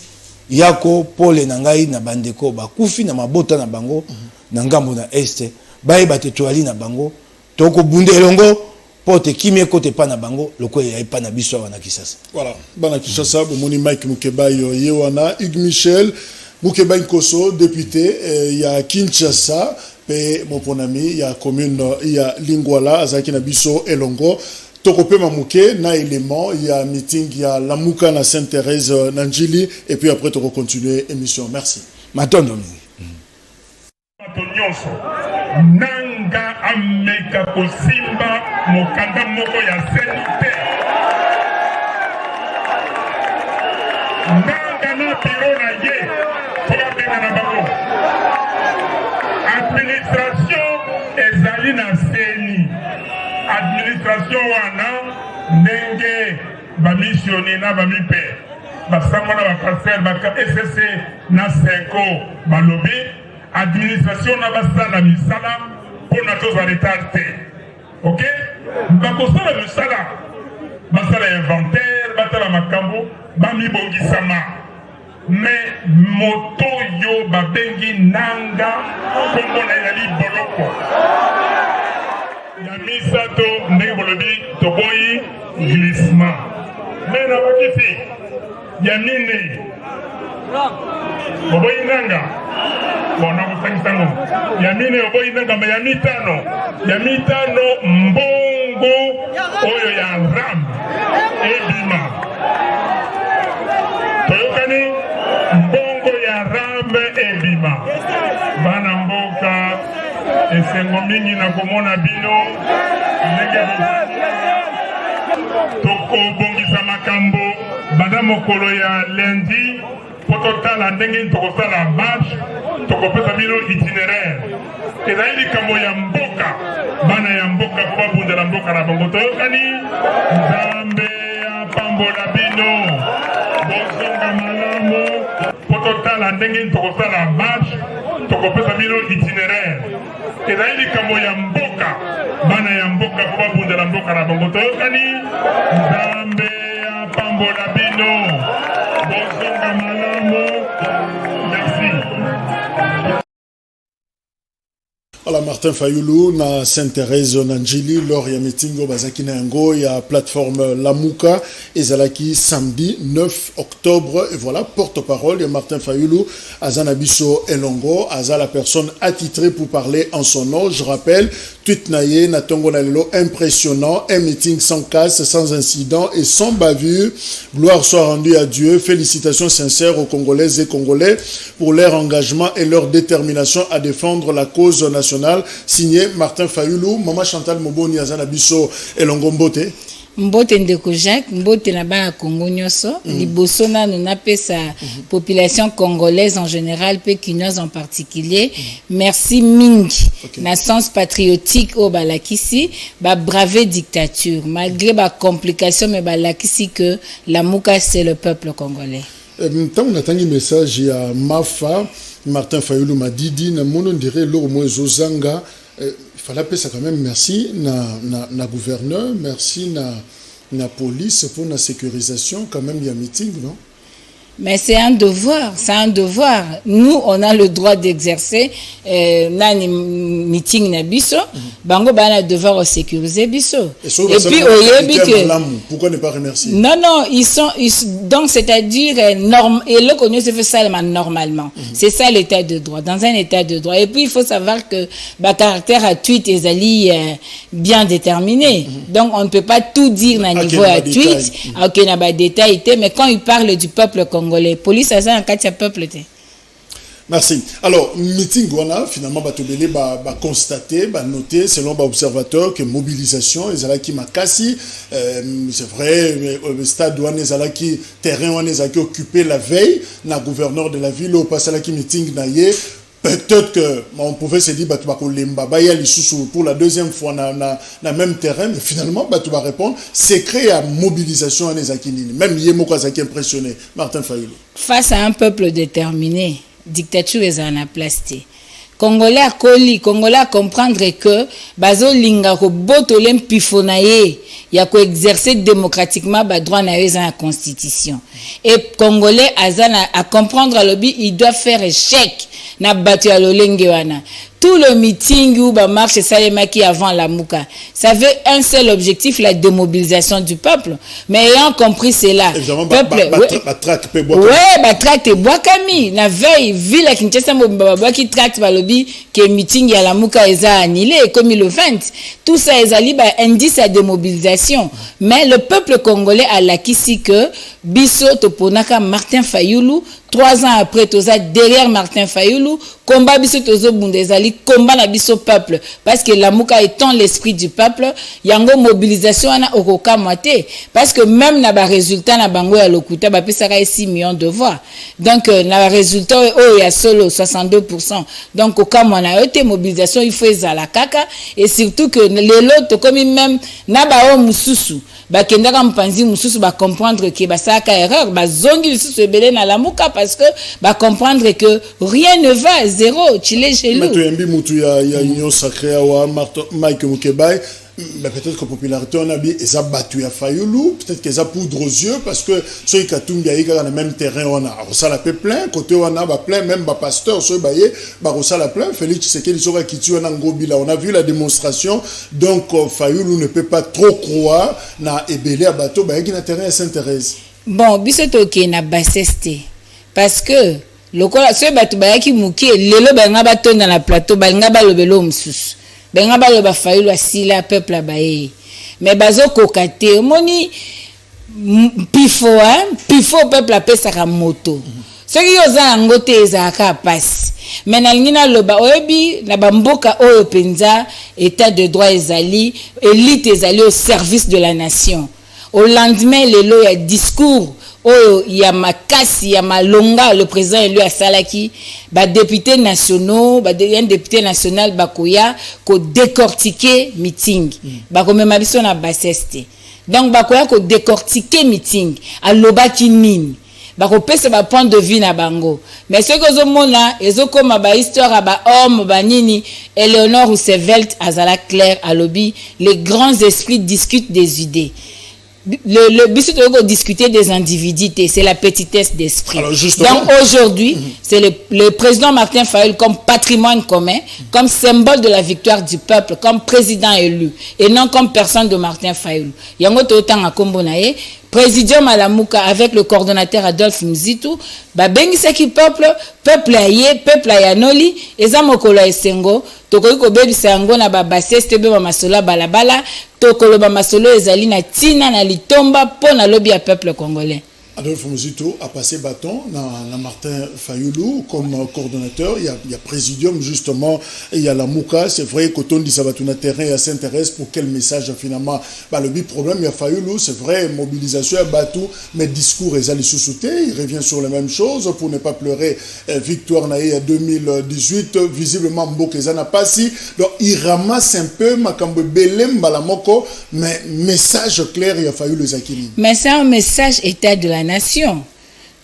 Speaker 2: yako pole na ngai na bandeko bakufi na mabota na bango na ngambo na este baye batetuali na bango toko bundelongo pote kimie kote pa na bango lokola ya pa na biso wana Kisasa.
Speaker 1: Voilà bana Kisasa bomoni Mike Mukebayo yewana Hugues Michel Mukebayo Koso député ya Kinshasa pe moponami ya commune ya Lingwala azaki na biso elongo tokope mamuke na élément ya meeting ya Lamuka na Sainte-Thérèse na Njili et puis après toko continuer émission. Merci.
Speaker 2: Matondo mingi.
Speaker 3: Nyonso nanga ameka kosimba mokanda moko ya senite nanga na biro na ye kola benga na bango administration ezali na seni administration wana ndenge bamisioni na bamipe basango na bapaster baka SSC na 5 balobi administration na basala misala pour na toza retard te. OK? Bakosala misala basala inventaire batala makambo bami bongisama mais moto yo babengi nanga kombo na yali boloko ya misato ndenge bolobi toboyi glissement mais na bakisi ya mine boboyi nanga bona kusangisango ya mine boboyi nanga mais ya mitano mbongo oyo ya ram ebima toyokani mbongo ya ram ebima bana mboka esengo mingi na komona bino ndenge tokobongisa makambo banda mokolo ya lundi po totala ndenge tokosala marche tokopesa bino itinéraire ezali likambo ya mboka bana ya mboka po babundela mboka na bango toyokani nzambe apambola bino bozonga malamu po totala ndenge tokosala marche tokopesa bino itinéraire ezali likambo ya mboka bana ya mboka po babundela mboka na bango toyokani nzambe apambola bino bozonga malamu. Merci.
Speaker 1: Voilà, Martin Fayoulou na Sainte-Thérèse Nanjili lors ya meeting bazaki na yango ya plateforme Lamuka ezalaki samedi 9 octobre et voilà porte-parole de Martin Fayoulou Azana Biso Elongo Aza la personne attitrée pour parler en son nom. Je rappelle tweet naye na tongo na lelo impressionnant, un meeting sans casse, sans incident et sans bavure. Gloire soit rendue à Dieu. Félicitations sincères aux Congolaises et Congolais pour leur engagement et leur détermination à défendre la cause nationale. Signé Martin Fayoulou. Maman Chantal Moboni Azana Biso Elongo Mbote.
Speaker 4: Mbote ndeko Jacques, mbote na ba Congo nyoso, liboso na na pesa population congolaise en général, pe kinoise en particulier. Merci mingi. Na sens patriotique au balakisi, ba braver dictature malgré ba complication mais balakisi que la Muka c'est le peuple congolais.
Speaker 1: Tant on attend un message à Mafa, Martin Fayoulou m'a dit na mon on dirait l'or moins Zozanga. Il fallait appeler ça quand même merci na gouverneur, merci na police pour la sécurisation quand même il y a meeting non?
Speaker 4: Mais c'est un devoir, c'est un devoir. Nous, on a le droit d'exercer nani meeting na biso, bango bana devoir sécuriser biso. Et puis
Speaker 1: pourquoi ne pas remercier?
Speaker 4: Non, ils donc c'est-à-dire et le connu se fait seulement normalement. C'est ça l'état de droit, dans un état de droit. Et puis il faut savoir que ba caractère à tweet et ali bien déterminé. Donc on ne peut pas tout dire na niveau à tweet, OK na ba détail, mais quand il parle du peuple congolais, police a ça en cas de peuple.
Speaker 1: Merci. Alors, meeting wana finalement batobele ba constater, ba noter selon ba observateur que mobilisation ezalaki makasi, c'est vrai le stade wana ezalaki terrain wana ezalaki occupé la veille na gouverneur de la ville au pasalaki meeting na ye. Peut-être que on pouvait se dire pour la deuxième fois na même terrain, mais finalement va répondre c'est créé à mobilisation en Ezakinini. Même Yemoko Azaki impressionné. Martin Fayoulou.
Speaker 4: Face à un peuple déterminé, dictature est en a plasté. Congolais à Koli, Congolais à comprendre que bazo linga ko botolem pifonaye ya ko exercer démocratiquement ba droit na la constitution. Et Congolais à comprendre le but, il doit faire échec na batu ya lolenge wana. Tout le meeting ou ba marche salemaki avant la Muka, ça avait un seul objectif, la démobilisation du peuple. Mais ayant compris cela, peuple tract boakami na veille ville Kinshasa mbaba qui tract balobi que meeting ya la Muka eza annulé comme le 20. Tout ça ezali ba indice à démobilisation. Mais le peuple congolais a l'acquis que biso toponaka Martin Fayoulou 3 ans après toza derrière Martin Fayoulou combat biso tozo bundezali combat na biso peuple parce que la Muka étant l'esprit du peuple yango mobilisation ana okoka moité parce que même na ba résultat na bango ya lokuta ba pesaka 6 millions de voix donc na résultat il y a solo 62% donc au cas mona yote mobilisation il faut ezala kaka et surtout que les lots comme même na ba o mususu ba kendaka mpanzi mususu ba comprendre que ba saka erreur ba zongi mususu ebele na la Muka parce que ba comprendre que rien ne va zéro chile chez nous.
Speaker 1: Mato yambi mutu ya union sacrée wa Mike Mukebai Mais peut-être que la popularité, on a dit, et ça battu à Fayoulou, peut-être que ça poudre aux yeux, parce que ceux qui ont dans le même terrain, on a ça la plein, côté on a plein, même pasteur, ceux qui ont la plein, Félix Tshisekedi, ceux qui ont on a vu la démonstration, donc Fayoulou ne peut pas trop croire, na ebélé à bateau, qui n'a terrain à Sainte-Thérèse.
Speaker 4: Bon, bisoto ok na basseste, parce que, lokola, ceux qui mouki, lelo benga bateau dans la plateau, benga balobelo msus. Benga baloba Fayoulou asila peuple abaye. Mais bazo kokate, moni pifo peuple apesa moto. Ce qui yoza ngote ezaka passe. Mais na lingina loba oyebi na bamboka oyo penza état de droit ezali, élite ezali au service de la nation. Au lendemain lelo ya discours oh ya makasi ya malonga le président élu à Salaki ba député nationaux ba un député national bakoya ko décortiquer meeting bako mema biso na basseste donc bakoya ko décortiquer meeting aloba kinini bako pesa ba point de vue na bango mais ce que zomona ezokoma ba histoire ba homme ba nini Eleanor Roosevelt azala clair alobi les grands esprits discutent des idées. Le but c'est de discuter des individualités, c'est la petitesse d'esprit. Donc aujourd'hui, c'est le président Martin Fayoulou comme patrimoine commun, comme symbole de la victoire du peuple, comme président élu, et non comme personne de Martin Fayoulou. Yango totan a kombonaye, président Malamuka avec le coordonnateur Adolphe Mzitu, ba bengisaki peuple aye, peuple ayanoli, eza mokolo esengo, tokoki kobebisa yango na ba baseste be ba masola balabala, tokolo ba masolo ezali na tina na litomba po na lobi ya peuple congolais.
Speaker 1: Adolphe Muzito a passé bâton dans Martin Fayoulou comme coordonnateur. Il y a Présidium justement, et il y a la Mouka. C'est vrai qu'autant dit ça va tourner terrain et s'intéresse pour quel message finalement. Le big problème, il y a Fayoulou, c'est vrai, mobilisation à Batou, mais discours est allé sous-souté. Il revient sur les mêmes choses pour ne pas pleurer. Victoire Naïe 2018, visiblement Mbokezana n'a pas si. Donc il ramasse un peu Makambo Belem Balamoko, mais message clair, il y a Fayoulou Zakini.
Speaker 4: Mais c'est un message état de la nation.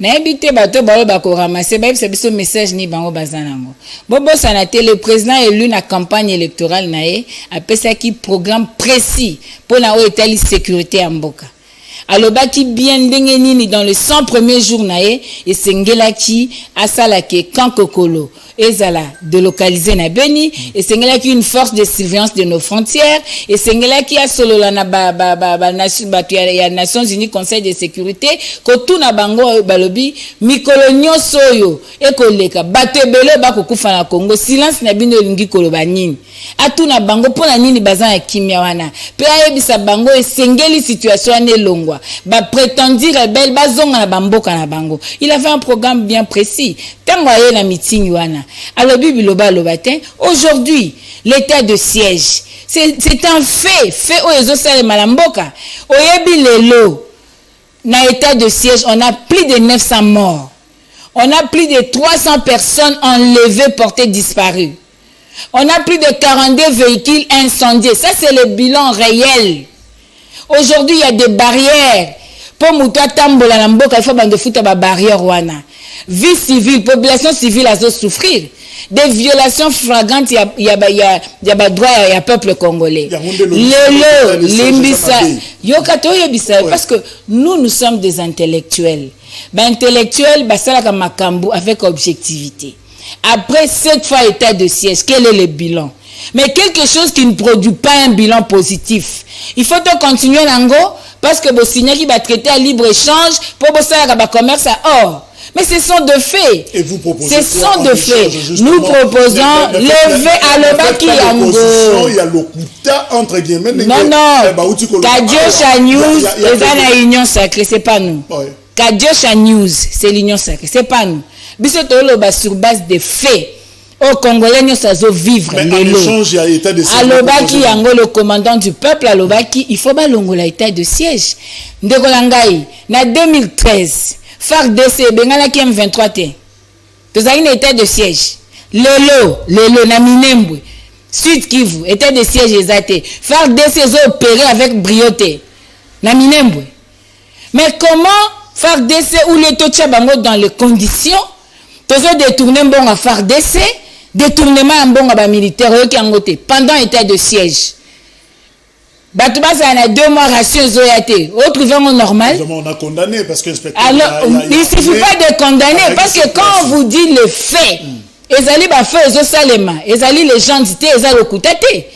Speaker 4: Na ebité bato balo bako ramasser ba c'est ce message ni bango bazanango. Bobo sanate le président élu na campagne électorale nae apesa ki programme précis pour na o étali sécurité en mboka. Alobaki bien ndenge nini dans les 100 premiers jours nae et sengelaki asalake kankokolo ezala de localiser na Beni et sengelaki une force de surveillance de nos frontières et sengelaki asolola na ya Nations Unies Conseil de sécurité ko tuna bango balobi mikolo nyonso oyo ekoleka bato ebele bakokufa na Congo silence na bino lingi koloba nini atuna bango pona nini bazana kimia wana pe ayebisa bango esengeli situation ane longwa ba prétendu rebelle bazonga na bamboka na bango. Il avait un programme bien précis tango aye na meeting wana alobi biloba lobatin aujourd'hui l'état de siège c'est un fait oyezo sale malamboka oyebi lelo na état de siège on a plus de 900 morts, on a plus de 300 personnes enlevées portées disparues, on a plus de 42 véhicules incendiés. Ça c'est le bilan réel. Aujourd'hui il y a des barrières pour muta tambola na mboka, il faut bande futa ba barrière wana. Vie civile, population civile a souffrir des violations flagrantes, il y a droit à peuple congolais. Lelo limbisa yokato yebisa parce que nous sommes des intellectuels. Intellectuels basala ka makambu avec objectivité. Après 7 fois état de siège, quel est le bilan? Mais quelque chose qui ne produit pas un bilan positif. Il faut continuer l'ango parce que vos signaux qui va traiter à libre échange pour bosser à commerce à or. Mais ce sont de faits.
Speaker 1: Et vous proposez
Speaker 4: ce sont de faits. Nous proposons lever à l'obaki yango.
Speaker 1: Il y a l'okuta entre guillemets.
Speaker 4: Non. Kadiosha News, les union sacrée, c'est pas nous. Kadiosha News, c'est l'union sacrée, c'est pas nous. Bisoto loba sur base de faits. Au Congolais, nous savons vivre.
Speaker 1: Mais en échange, il y a état de siège.
Speaker 4: Alobaki yango le commandant du peuple alobaki, il faut balongola état de siège. Ndekolangai, na 2013. FARDC bengalaki M23 te. Tozali na état de siège. Lelo na Minembwe. Sud Kivu, état de siège ezate. FARDC zo opéré avec brio na Minembwe. Mais comment FARDC ou les tocha bango dans les conditions tozo détourner bon à FARDC, détournement en bon à militaire qui angote pendant état de siège. Batouba, ça a 2 mois ration zoyate. Autre vraiment normal.
Speaker 1: On a condamné parce que l'inspecteur.
Speaker 4: Alors, il ne suffit pas de condamner parce que quand on vous dit le fait, ezali ba fait ezosalema, ezali les gens dit ezali okutate.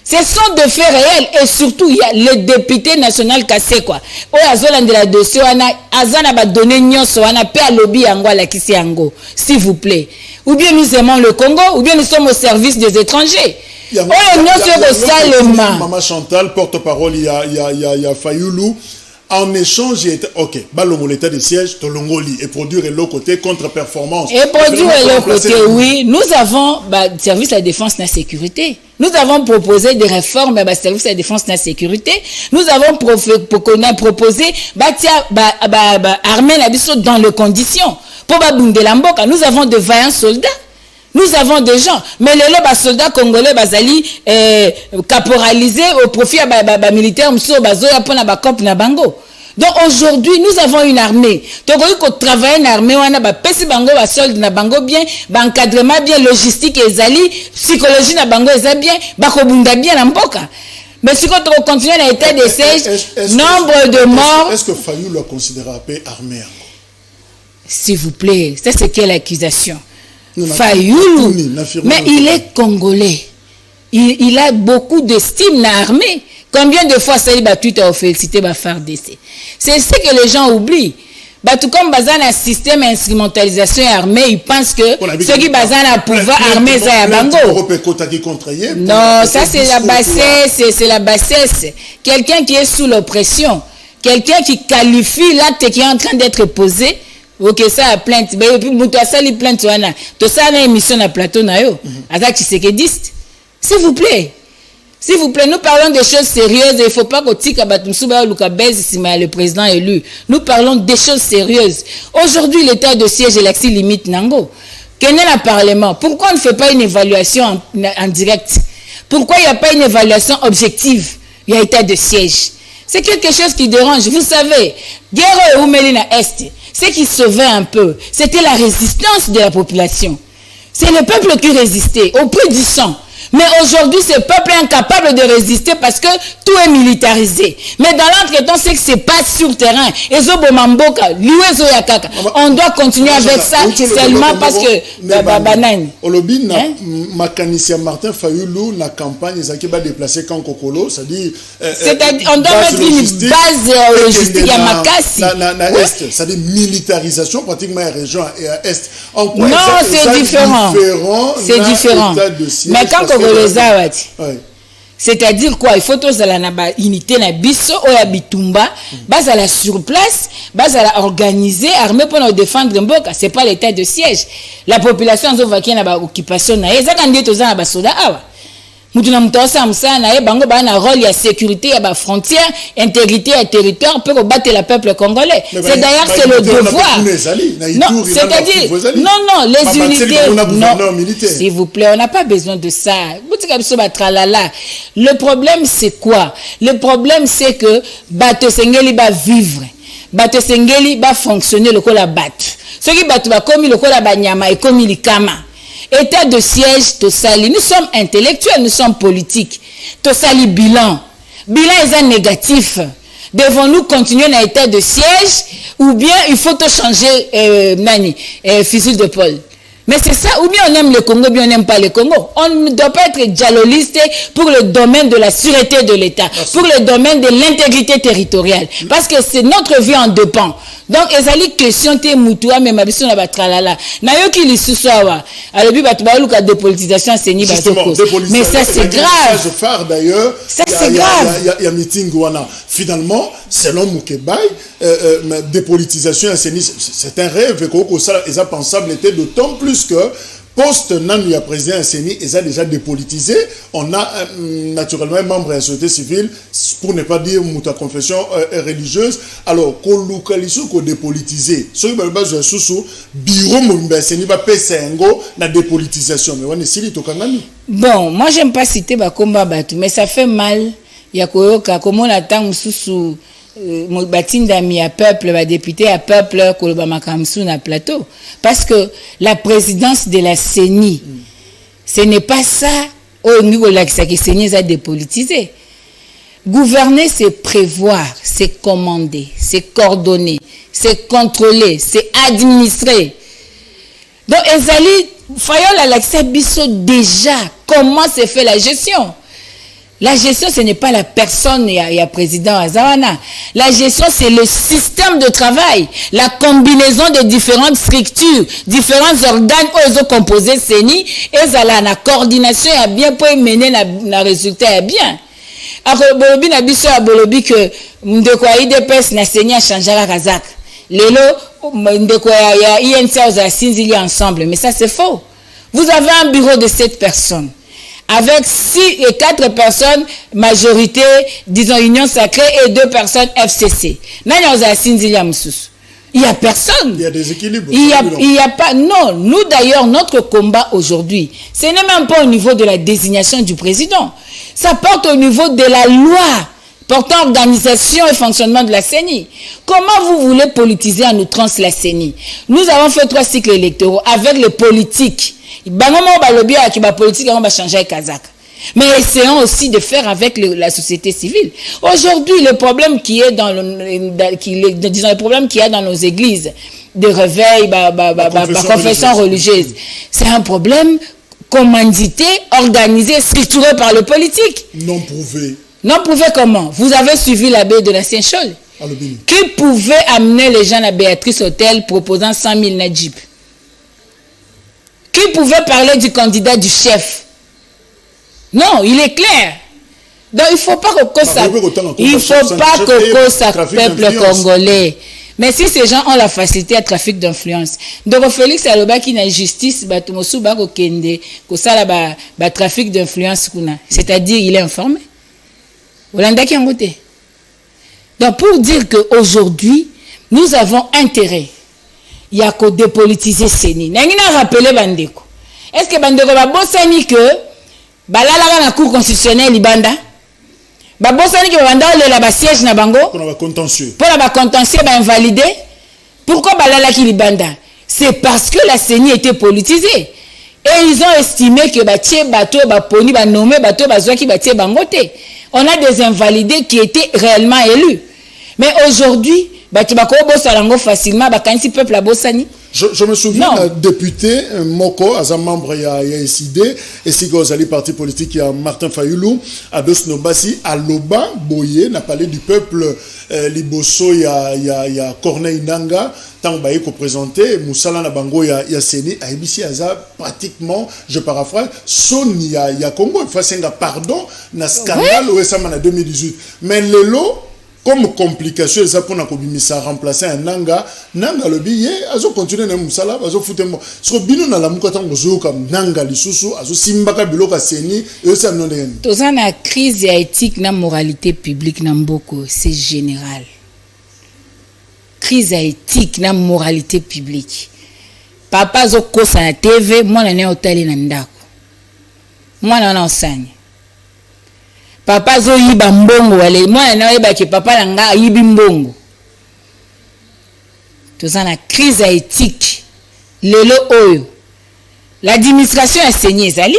Speaker 4: Ce sont des faits réels et surtout il y a le député national cassé quoi. O azolanda dossier wana azana ba donner nyonso wana pe alobi yango la kisi yango. S'il vous plaît. Ou bien nous aimons le Congo ou bien nous sommes au service des étrangers.
Speaker 1: Maman Chantal, porte-parole, il y a Fayoulou. En échange, il était ok. Balongo l'état de siège, Tolongoli et produire l'autre côté contre-performance.
Speaker 4: Et produire l'autre côté, oui. Nous avons service à la défense et la sécurité. Nous avons proposé des réformes à service à la défense et la sécurité. Nous avons proposé armer la biso dans les conditions. Pour Babundelamboka, nous avons de vaillants soldats. Nous avons des gens, mais les soldats congolais bazali caporalisés au profit des militaires mso bazoya pona ba cop na bango. Donc aujourd'hui, nous avons une armée. Donc on travaille une armée wana ba pesi bango ba solde na bango bien, ba encadrement bien, logistique ezali, psychologie na bango ezali bien, ba kobunda bien na mboka. Mais si on continue à l'état de siège, nombre de morts.
Speaker 1: Est-ce que Fayou l'a considéré armée?
Speaker 4: S'il vous plaît, ça c'est quelle accusation? Fayoulou, mais il est congolais. Il a beaucoup d'estime dans l'armée. Combien de fois ça il a tout à féliciter ma FARDC? C'est ce que les gens oublient. Tout comme bazan un système instrumentalisation armée, ils pensent que ceux qui bazan un pouvoir armé ça bango. Non, ça c'est la bassesse, c'est la bassesse. Quelqu'un qui est sous l'oppression, quelqu'un qui qualifie l'acte qui est en train d'être posé. Ok, ça a plainte. Mais puis, mutua sali plainte wana. Tout ça na émission na plateau na yo. Attaque Tshisekedi. S'il vous plaît. S'il vous plaît, nous parlons des choses sérieuses. Il ne faut pas que tika batumsuba luka bezi si le président élu. Nous parlons des choses sérieuses. Aujourd'hui, l'état de siège et l'accès limite nango. Quel est le Parlement? Pourquoi on ne fait pas une évaluation en direct? Pourquoi il n'y a pas une évaluation objective? Il y a état de siège. C'est quelque chose qui dérange. Vous savez, guerre ou Melina Est. Ce qui sauvait un peu, c'était la résistance de la population. C'est le peuple qui résistait au prix du sang. Mais aujourd'hui, ce peuple est incapable de résister parce que tout est militarisé. Mais dans l'entretemps, c'est que c'est pas sur le terrain. On doit continuer avec ça seulement parce que...
Speaker 1: Olobi na Makanisia Martin Fayoulou na campagne qui va déplacer quand Kokolo, c'est-à-dire
Speaker 4: on doit mettre une base logistique à Makassi.
Speaker 1: C'est-à-dire militarisation pratiquement à région et à est.
Speaker 4: Non, c'est différent. C'est différent. Mais quand c'est-à-dire quoi? Il faut tous la unité na biso oya bitumba, base à la sur place, base à la organiser, armée pour nous défendre mboka. C'est pas l'état de siège. La population en zovaki na ba occupation na eza kandi toza na ba soda awa. Mutuna mtosa msana bango ba na rôle ya sécurité ya ba frontière, intégrité et territoire pour battre le peuple congolais. C'est d'ailleurs c'est le devoir. Non, c'est-à-dire non, les unités non. S'il vous plaît, on n'a pas besoin de ça. Le problème c'est quoi? Le problème c'est que bato sengeli ba vivre. Bato sengeli ba fonctionner le kola battu. Ce qui bato ba komi le kola ba nyama et komi likama. État de siège, Tosali. Nous sommes intellectuels, nous sommes politiques. Tosali bilan. Bilan est un négatif. Devons-nous continuer dans l'état de siège ou bien il faut tout changer fusil de Paul? Mais c'est ça, ou bien on aime le Congo, ou bien on n'aime pas le Congo. On ne doit pas être dialoliste pour le domaine de la sûreté de l'État, pour le domaine de l'intégrité territoriale. Parce que c'est notre vie en dépend. Donc, ezali question te mutua mais mabiso na batralala. Na yo ki lisusu awa. Alobi batu ba luka dépolitisation seni batoko. Mais ça c'est grave.
Speaker 1: Je phare d'ailleurs.
Speaker 4: Ça c'est grave.
Speaker 1: Il y a meeting wana. Finalement, selon Moukebay, dépolitisation seni c'est un rêve que ça est impensable était d'autant plus que poste Nanuya président Seni est déjà dépolitisé. On a naturellement un membre de la société civile, pour ne pas dire mouta confession religieuse. Alors, qu'on localise ou qu'on dépolitisé. Ce qui est basé sur bureau Mouimba Seni va passer un go la dépolitisation. Mais on est si
Speaker 4: bon, moi j'aime pas citer Bakomba Batu, mais ça fait mal. Il y a comment on attend sous batinda mi à peuple, ba député à peuple, koloba makamsu na plateau. Parce que la présidence de la CENI, ce n'est pas ça au niveau de la CENI a dépolitisé. Gouverner, c'est prévoir, c'est commander, c'est coordonner, c'est contrôler, c'est administrer. Donc, Ezali, Fayola l'accepte déjà comment se fait la gestion. La gestion, ce n'est pas la personne, il y a président Azawana. La gestion, c'est le système de travail, la combinaison de différentes structures, différents organes où ils ont composé CENI, et ça la coordination est bien pour mener le résultat est bien. Alors, Bolobi n'a biso à Bolobi que Ndeko IDPS n'a CENI a changé la Kazakh. Lelo, Ndeko ya INCA aux Asinzili ensemble, mais ça c'est faux. Vous avez un bureau de 7 personnes. Avec 6 et 4 personnes, majorité, disons Union Sacrée, et 2 personnes FCC. Il n'y a personne.
Speaker 1: Il y a des équilibres.
Speaker 4: Il y a pas. Non, nous d'ailleurs, notre combat aujourd'hui, ce n'est même pas au niveau de la désignation du président. Ça porte au niveau de la loi portant organisation et fonctionnement de la CENI. Comment vous voulez politiser en outrance la CENI? Nous avons fait 3 cycles électoraux avec les politiques. Mais essayons aussi de faire avec la société civile. Aujourd'hui, le problème qui est dans disons, le problème qu'il y a dans nos églises de réveil, confession religieuse, c'est un problème commandité, organisé, structuré par le politique.
Speaker 1: Non prouvé.
Speaker 4: Non prouvé comment? Vous avez suivi l'abbé de la Saint-Chol qui pouvait amener les gens à Béatrice Hôtel proposant 100 000 Najib. Qui pouvait parler du candidat du chef? Non, il est clair. Donc il ne faut pas que ça... Il ne faut pas que ça peuple congolais. Mais si ces gens ont la facilité à trafic d'influence, donc Félix Aloba qui n'a justice, trafic d'influence, c'est-à-dire il est informé. Donc pour dire qu'aujourd'hui, nous avons intérêt. Il y a qu'à dépolitiser CENI. N'a rappelé Bandeko. Est-ce que Bandeko va bosser que balala na cour constitutionnelle libanda? Ba bosser que banda le siège na bango?
Speaker 1: Pour la contentieux.
Speaker 4: Pour la contentieux ba invalidé. Pourquoi balala ki libanda? C'est parce que la CENI était politisée. Et ils ont estimé que batie bateau ba poni ba nommé bateau ba zwa ki batie bangote. On a des invalidés qui étaient réellement élus. Mais aujourd'hui facilement,
Speaker 1: je me souviens d'un député Moko, à un membre il SID, et si vous allez parti politique, il y a Martin Fayoulou, à Dosnobasi, à Loba, Boye, n'a parlé du peuple Liboso, il y a Corneille Nanga, tant que présenté, Moussala Nabango, il y a Séné, à Ibisi Aza, pratiquement, je paraphrase, son il y a Congo, il faut un pardon, na scandale, ou ça en 2018. Mais le lot, comme complication, ça pour ça remplacer un nanga le billet, azo continuer na musala, azo futembo. So bino na lamuka tango zo comme nanga lisusu, azo simbaka biloka seni, et ça non de.
Speaker 4: Toza na crise éthique na moralité publique na mboko, c'est général. Crise éthique na moralité publique. Papa zo kosa na TV, moi na ne hôtel na ndako. Moi na enseigne. Papa zo yiba mbongo wale moi na yeba ke papa nanga yibi mbongo. Toza na crise éthique. Lelo oyo. L'administration a saigné ezali.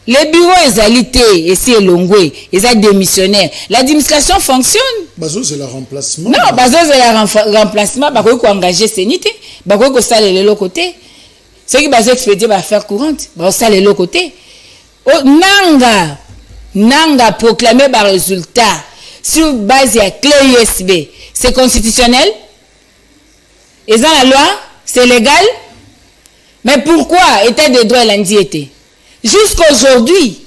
Speaker 4: Les bureaux ezali te et si elongwe, eza démissionnaire. L'administration fonctionne.
Speaker 1: Bazo c'est le remplacement.
Speaker 4: Non, bazo c'est le remplacement, ba ko engager sénité, ba ko sale le côté. Ceux qui bazo expédier ba faire courante, ba sale le côté. Oh Nanga proclamé par résultat sur base de clé USB. C'est constitutionnel? Et dans la loi? C'est légal? Mais pourquoi état de droit lundi était? Jusqu'à aujourd'hui,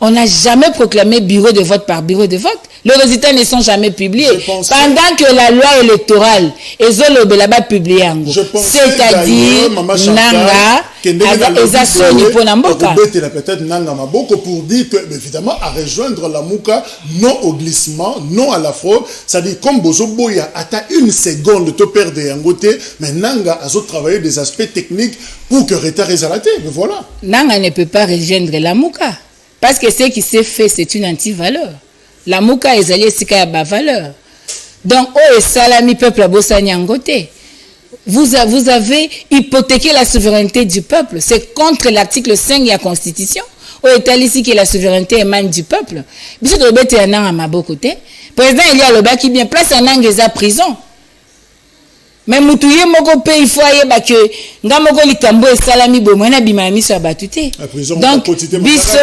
Speaker 4: on n'a jamais proclamé bureau de vote par bureau de vote. Les résultats ne sont jamais publiés. Pendant que la loi électorale est là-bas publiée en gros. C'est-à-dire, Nanga,
Speaker 1: peut-être Nanga Maboko pour dire que, évidemment, à rejoindre la Mouka, non au glissement, non à la fraude. C'est-à-dire, comme Bozoboya, à 1 seconde de te perdre en côté, mais Nanga a travaillé des aspects techniques pour que retard résalate. Mais voilà.
Speaker 4: Nanga ne peut pas rejoindre la Mouka. Parce que ce qui s'est fait, c'est une anti-valeur. La Mouka est allée à bas valeur. Donc, oh, et salami peuple à Bossaniangote. Vous avez hypothéqué la souveraineté du peuple. C'est contre l'article 5 de la Constitution. au étalisi que la souveraineté émane du peuple biso to bete ananga maboko te président il y a le bas qui bien place ananga za prison mais mutuye moko pe il faut ayeba que ngamoko likambo esalami bo mwana bima miso abatute donc biso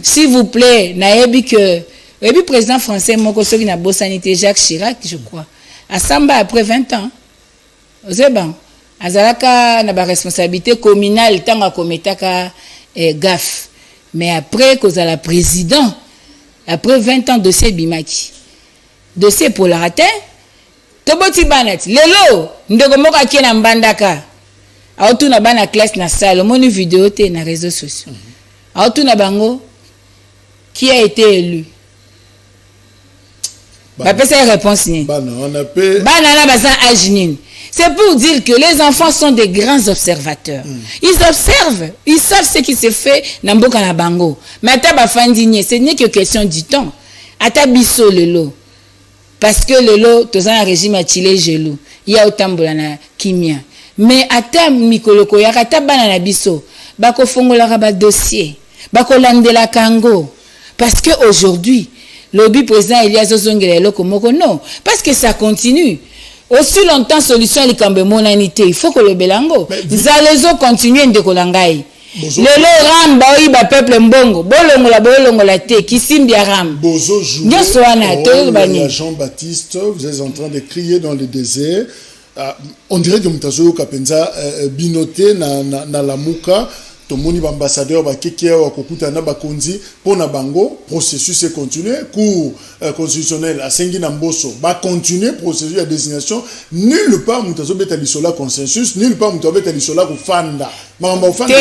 Speaker 4: s'il vous plaît nayebi que et puis président français moko soki na bosanité Jacques Chirac je crois asamba après 20 ans c'est bon azalaka na ba responsabilité communale tanga kometaka gaffe mais après kozala président après 20 ans dossier bimaki dossier pour la raté toboti banat lelo ndeko moko akie na mbandaka aotuna bana classe na salle moni vidéo te na réseaux sociaux aotuna bango qui a été élu ba pesa réponse ni bana na bazan âge nini. C'est pour dire que les enfants sont des grands observateurs. Ils observent, ils savent ce qui se fait dans Mboka na bango. Mais ata bafandinye, ce n'est que question du temps. Ata biso lelo. Parce que lelo toza na régime a chile gelou. Il y a otambola na kimia. Mais ata mikoloko ya ata bana na biso, bako fongola ba dossier, bako landela kango. Parce que aujourd'hui, lobby président Elias Zozongela loko moko non, parce que ça continue. Aussi longtemps solution likambe monanité il faut que le belango zalezo continue ndeko langai lelo ram ba oyiba peuple mbongo bolongola te kisimbi ram
Speaker 1: bozo jouer Jean-Baptiste vous êtes en train de crier dans le désert on dirait que mutazo kapenza binoté na lamuka tomoni ambassadeur ba kekia wa kokuta na bakonzi pona bango processus est continué cour constitutionnel a sengi na mboso ba continuer processus de désignation nulle part mutazo beta lisola consensus nulle part mutazo beta lisola ko fanda mamba fanda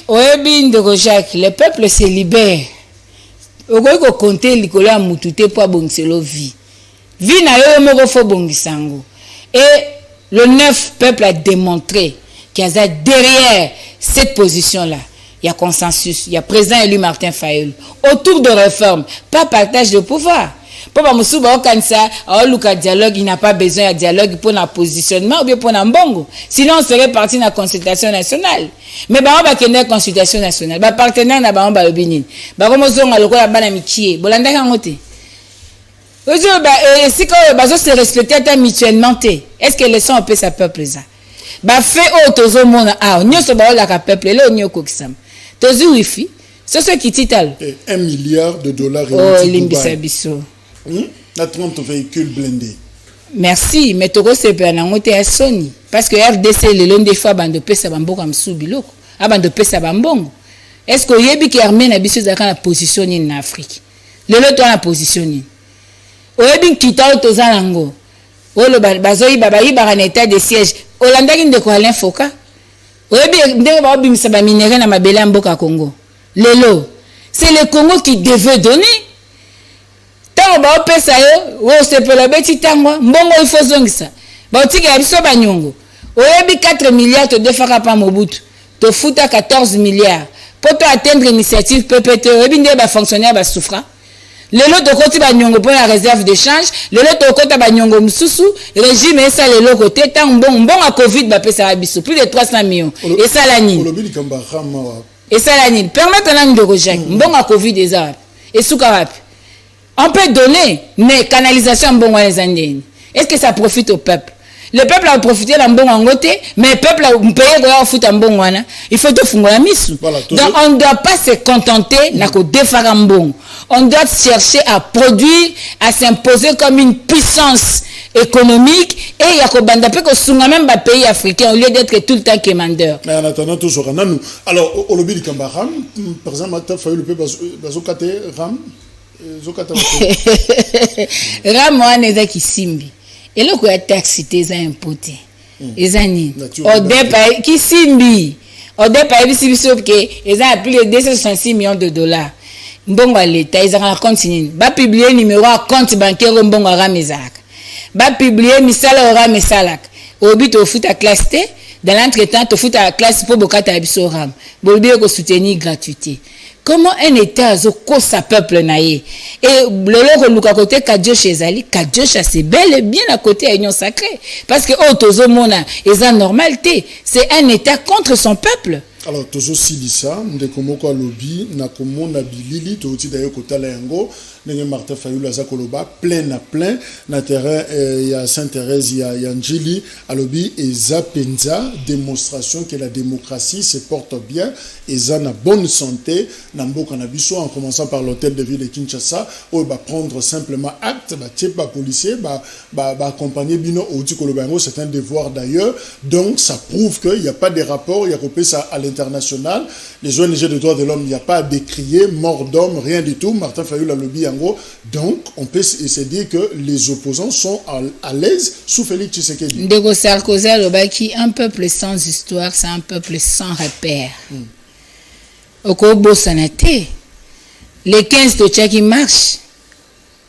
Speaker 4: oyebi ndeko Jacques le peuple se libère okoki compter likola mutute po bongiselo vie na yo moko fo bongisango et le neuf peuple a démontré qu'il y a derrière cette position-là, il y a consensus, il y a président élu Martin Fayulu. Autour de réformes, pas partage de pouvoir. Papa Moussouba Okansa, Aoluka dialogue, il n'a pas besoin de dialogue pour un positionnement ou bien pour un bongo. Sinon, on serait parti dans la consultation nationale. Mais bah on va qu'il y ait une consultation nationale. Bah partenaire n'a pas on binin. Bah comme on a le quoi la banamikié. Bolanda kangote. Aujourd'hui, bah si quand bah se respecter mutuellement té. Est-ce que les gens peut sa peuple ça? Ba fait tozo mona nyoso ba la ka peuple le nyoko kisam tozo wifi c'est ce qui tital
Speaker 1: $1 milliard
Speaker 4: limbisa biso
Speaker 1: na 30 véhicules blindés.
Speaker 4: Merci mais toko sepe na ngote ya Sony parce que RDC le long des fois bando pesa bamboko amsubiloko abando pesa bambongo est-ce que yebi ki armée na biso zaka na position ni na Afrique le lot na position ni oyebi kitao tozalango olo bazoyi babayi ba en état de siège Olanda qui ndeko Alain Foka oyebi ndeko ba obimisa ba minéraux na mabele mboka Congo lelo c'est le Congo qui devait donner tango ba opesa yo wo sepela beti tango mbongo il faut zongisa ba otika biso ba nyongo oyebi 4 milliards to defaka pa Mobutu to futa 14 milliards pour to atteindre initiative PPT oyebi ndeko ba fonctionnaire ba souffra lelo tokoti banyongo pour la réserve de change lelo tokota banyongo mususu régime esa lelo côté tant bon à covid ba pesa biso plus de 300 millions et ça la nini et ça la nini permettre na ndoko Jacques bon à covid eza et soukarap on peut donner mais canalisation bon les andeni est-ce que ça profite au peuple? Le peuple a profité d'un bon angoté, mais le peuple a payé de foot un bon wana. Il faut te foutre la mise. Donc on ne doit pas se contenter de défaire un bon. On doit chercher à produire, à s'imposer comme une puissance économique et il y a que bandapé que sous même les pays africains au lieu d'être tout le temps commandeur.
Speaker 1: Mais en attendant toujours nous. Alors au lobby du Kambaram, par exemple, tu as fait le peu bazokate ram, zokata.
Speaker 4: Ram wana eza kisimbi. Et là, il y a taxi, ils ont impoté. Ils ont dit, au départ, qui simbi? Au départ, ils ont plus de 266 millions de dollars. Bon, l'État, ils ont continué. Ils ont publié le numéro à compte bancaire au bon Ramezak. Ils ont publié Misala au Ramesalak. Au but, au foot à classe T. Dans l'entretemps, au foot à classe pour Bokata Abisso Ram. Bolbio ko soutenir gratuité. Comment un État a sa peuple naïe et le logo Luka côté Kadjosh Ezali, Kadjosh c'est bel et bien à côté à Union Sacrée parce que Otozo Mona est en normalité, c'est un État contre son peuple.
Speaker 1: Alors tozo silisa ndeko moko alobi na komona bilili to uti dayo kotala yango ndenge Martin Fayulu aza koloba plein na terrain ya Sainte-Thérèse ya Njili alobi eza penza démonstration que la démocratie se porte bien eza na bonne santé na mboka na biso en commençant par l'hôtel de ville de Kinshasa où va prendre simplement acte ba tie ba policier ba accompagner bino uti koloba yango c'est un devoir d'ailleurs donc ça prouve que il y a pas de rapport il y a copé ça à l'international les ONG de droits de l'homme il y a pas à décrier mort d'homme rien du tout Martin Fayulu a lobby en gros donc on peut se dire que les opposants sont à l'aise sous Félix Tshisekedi.
Speaker 4: Ndeko Sarkozy lobaki un peuple sans histoire c'est un peuple sans repère. Oko sanate les 15 tochaki marche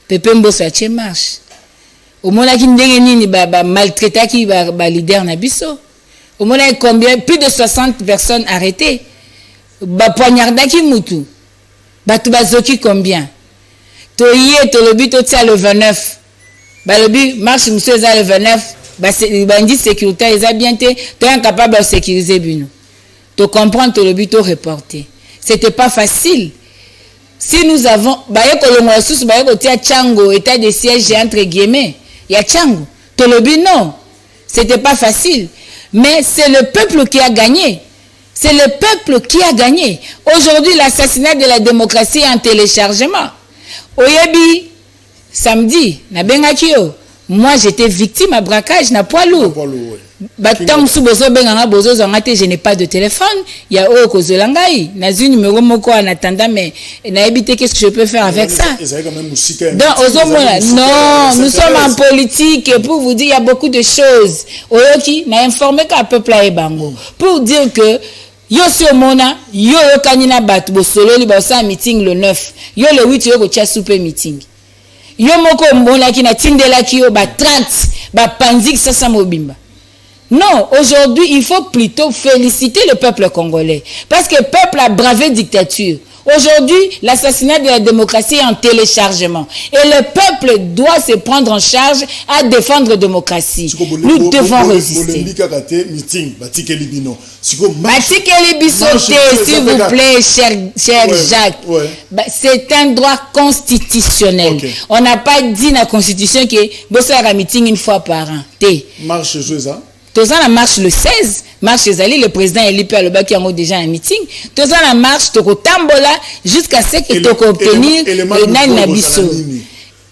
Speaker 4: Pepe Mbosa che marche au mona ki ndenge nini ba maltraitaki ba leader na biso au mona combien plus de 60 personnes arrêtées ba poignardaki mutu batu bazoki combien toyé to lobi to tia le 29 ba lobi marche monsieur za le 29 ba ndi sécurité ils a bien été to incapable de sécuriser bino to comprendre to lobi to reporter c'était pas facile si nous avons ba yekolongo susu ba yekotia Tchango état de siège entre guillemets ya Tchango to lobi non c'était pas facile mais c'est le peuple qui a gagné. C'est le peuple qui a gagné. Aujourd'hui, l'assassinat de la démocratie est en téléchargement. Oyebi, samedi, na bengakio. Moi, j'étais victime à braquage, na poids lourd. Je n'ai pas de téléphone. Il y a Okozolangai. N'a un numéro moko en attendant, mais n'a évité qu'est-ce que je peux faire avec ça. Donc, non, nous sommes en politique. Pour vous dire, il y a beaucoup de choses. Oyoki n'a informé qu'un peuple à Ebango. Pour dire que yo sur mona, yo kanina bat bo solo li ba sa meeting le 9. Yo le 8 yo ko tia super meeting. Yo moko mbona ki na tindela ki yo ba tract, ba panzik sasa mobimba. Non, aujourd'hui, il faut plutôt féliciter le peuple congolais parce que le peuple a bravé dictature. Aujourd'hui, l'assassinat de la démocratie est en téléchargement. Et le peuple doit se prendre en charge à défendre la démocratie. Nous devons résister. S'il vous plaît, cher Jacques. C'est un droit constitutionnel. Okay. On n'a pas dit dans la Constitution que vous avez un meeting une fois par an.
Speaker 1: Marche Jouza.
Speaker 4: Tous la marche le 16, marche Zali, le président Elipe Aloba qui a déjà un meeting. Tous la marche Toko Tambola jusqu'à ce que Toko obtenir le Nine Nabiso.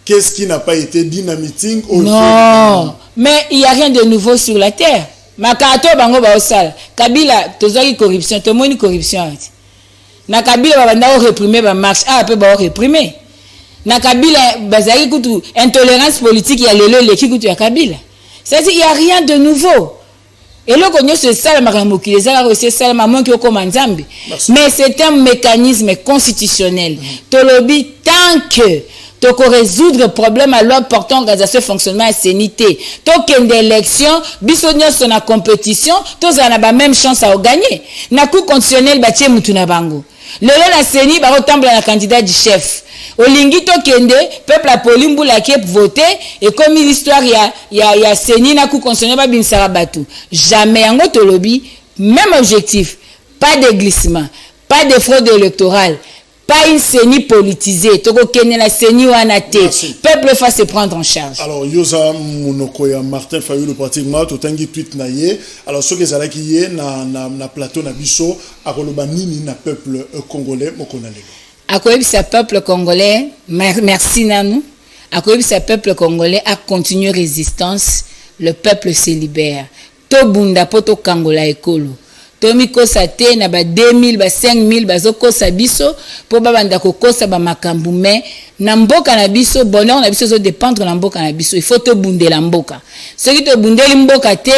Speaker 1: Qu'est-ce qui n'a pas été dit dans le meeting?
Speaker 4: Non, mais il n'y a rien de nouveau sur la terre. Makato bango ba osala. Kabila tozaki corruption, to moni corruption. Na Kabila babanda réprimer ba marche, peu ba réprimer. Na Kabila bazaki kutu intolérance politique ya lelo leki kutu ya Kabila. C'est-à-dire il y a rien de nouveau. Et là qu'on se sale maramoki les ala aussi sale maman qui au commandambi. Mais c'est un mécanisme constitutionnel. Tolobi tant que toko résoudre le problème à loi portant à ce fonctionnement à sénité. Token d'élection, bisognos sur la compétition, tous en a la même chance à gagner. Na coup constitutionnel batie mutuna bango. Le la séni ba retombe la candidat du chef. Olingi tokende peuple a polimbu la qui voter et comme l'histoire ya séni na coup constitutionnel ba binsara batu. Jamais ango tolobi même objectif, pas de glissement, pas de fraude électorale. Pas une CENI politisée. Toko kene la CENI ou anate. Peuple fa se prendre en charge.
Speaker 1: Alors, yosa monoko ya Martin Fayulu pratiquement tout tangi tweet na ye. Alors, ce que zala ki ye na plateau na biso akoloba nini na peuple congolais mokonale.
Speaker 4: Akoyebi sa peuple congolais, merci nanou. Akoyebi sa peuple congolais a continué résistance, le peuple se libère. To bunda poto kangola ekolo. Tomi kosa te na ba 2000 ba 5000 bazokosa biso po babanda kokosa ba makambu mais na mboka na biso bonheur na biso zo dépendre na mboka na biso il faut to bundela mboka soki to bundeli mboka te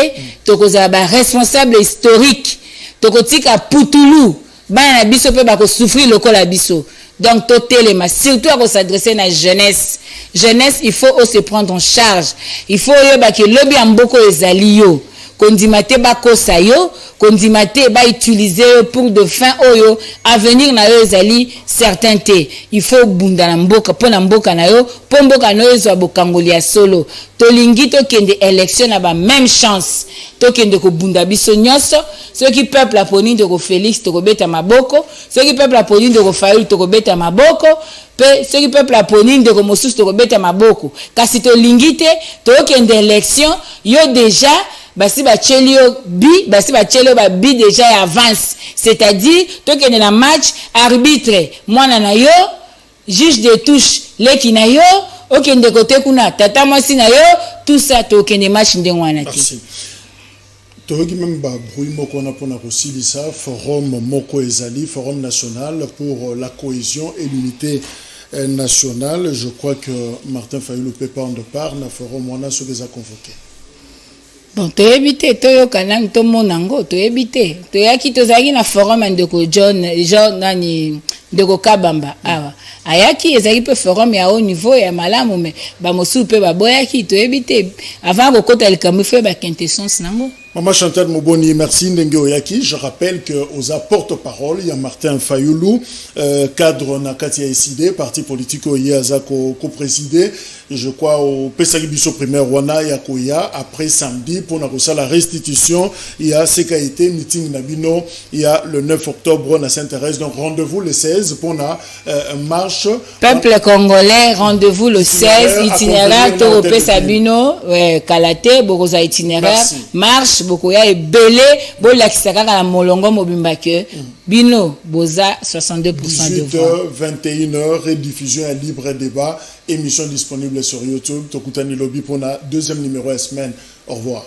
Speaker 4: to koza ba responsable historique to kotika putulu ba na biso pe ba ko souffrir lokola biso donc to telema surtout à s'adresser na jeunesse il faut se prendre en charge il faut yo ba ke lobby mboko ezali yo kondima te bakosa yo, kondima te ba utiliser yo pour de fin oyo avenir na yo ezali certain te. Il faut bunda na mboka po na mboka na yo, po mboka na yo ezwa bokangoli ya solo. Tolingi to kende élection na ba même chance. To kende ko bunda biso nyonso, ceux qui peuple la poni de ko Félix to ko beta maboko, ceux qui peuple la poni de ko Fayulu to ko beta maboko, pe ceux qui peuple la poni de ko Mosusu to ko beta maboko. Kasi to lingite to kende élection yo déjà basi ba chelio bi basi ba chelio ba bi déjà avance, c'est-à-dire to kende na match arbitre mwana na yo juge de touche leki na yo okende côté kuna tata mwasi na yo tout ça to kende match ndengwana ti.
Speaker 1: Toyoki même ba bruit moko na pona kosilisa forum moko ezali forum national pour la cohésion et l'unité nationale. Je crois que Martin Fayulu peut prendre part na forum wana ce qu'ils a convoqué.
Speaker 4: Bon, to éviter to yo kanang to monango to éviter to yaki to zaki na forum ndeko John nani ndeko Kabamba awa ayaki ezaki pe forum ya haut niveau ya malamu me ba mosu pe ba boyaki to éviter avant ko kota likambo fe ba quintessence nango.
Speaker 1: Maman Chantal Moboni, merci Ndenge Oyaki. Je rappelle que aux porte-parole, il y a Martin Fayulu, cadre Nakatia SID, parti politique Oyaza co-présidé. Je crois au Pesaribiso primaire Wana Yakoya. Après samedi, pour la restitution, il y a Sekaïté, meeting Nabino, il y a le 9 octobre à Sainte-Thérèse. Donc rendez-vous le 16 pour la marche.
Speaker 4: Peuple congolais, rendez-vous le 16, itinéraire, Toro Pesabino, Kalate, Boroza itinéraire, marche. Bokoya est belé, bo lakisaka na molongo mobimba ke bino boza 62% de voix.
Speaker 1: 21h rediffusion à libre débat, émission disponible sur YouTube. Tokutani Lobby pour la deuxième numéro de semaine. Au revoir.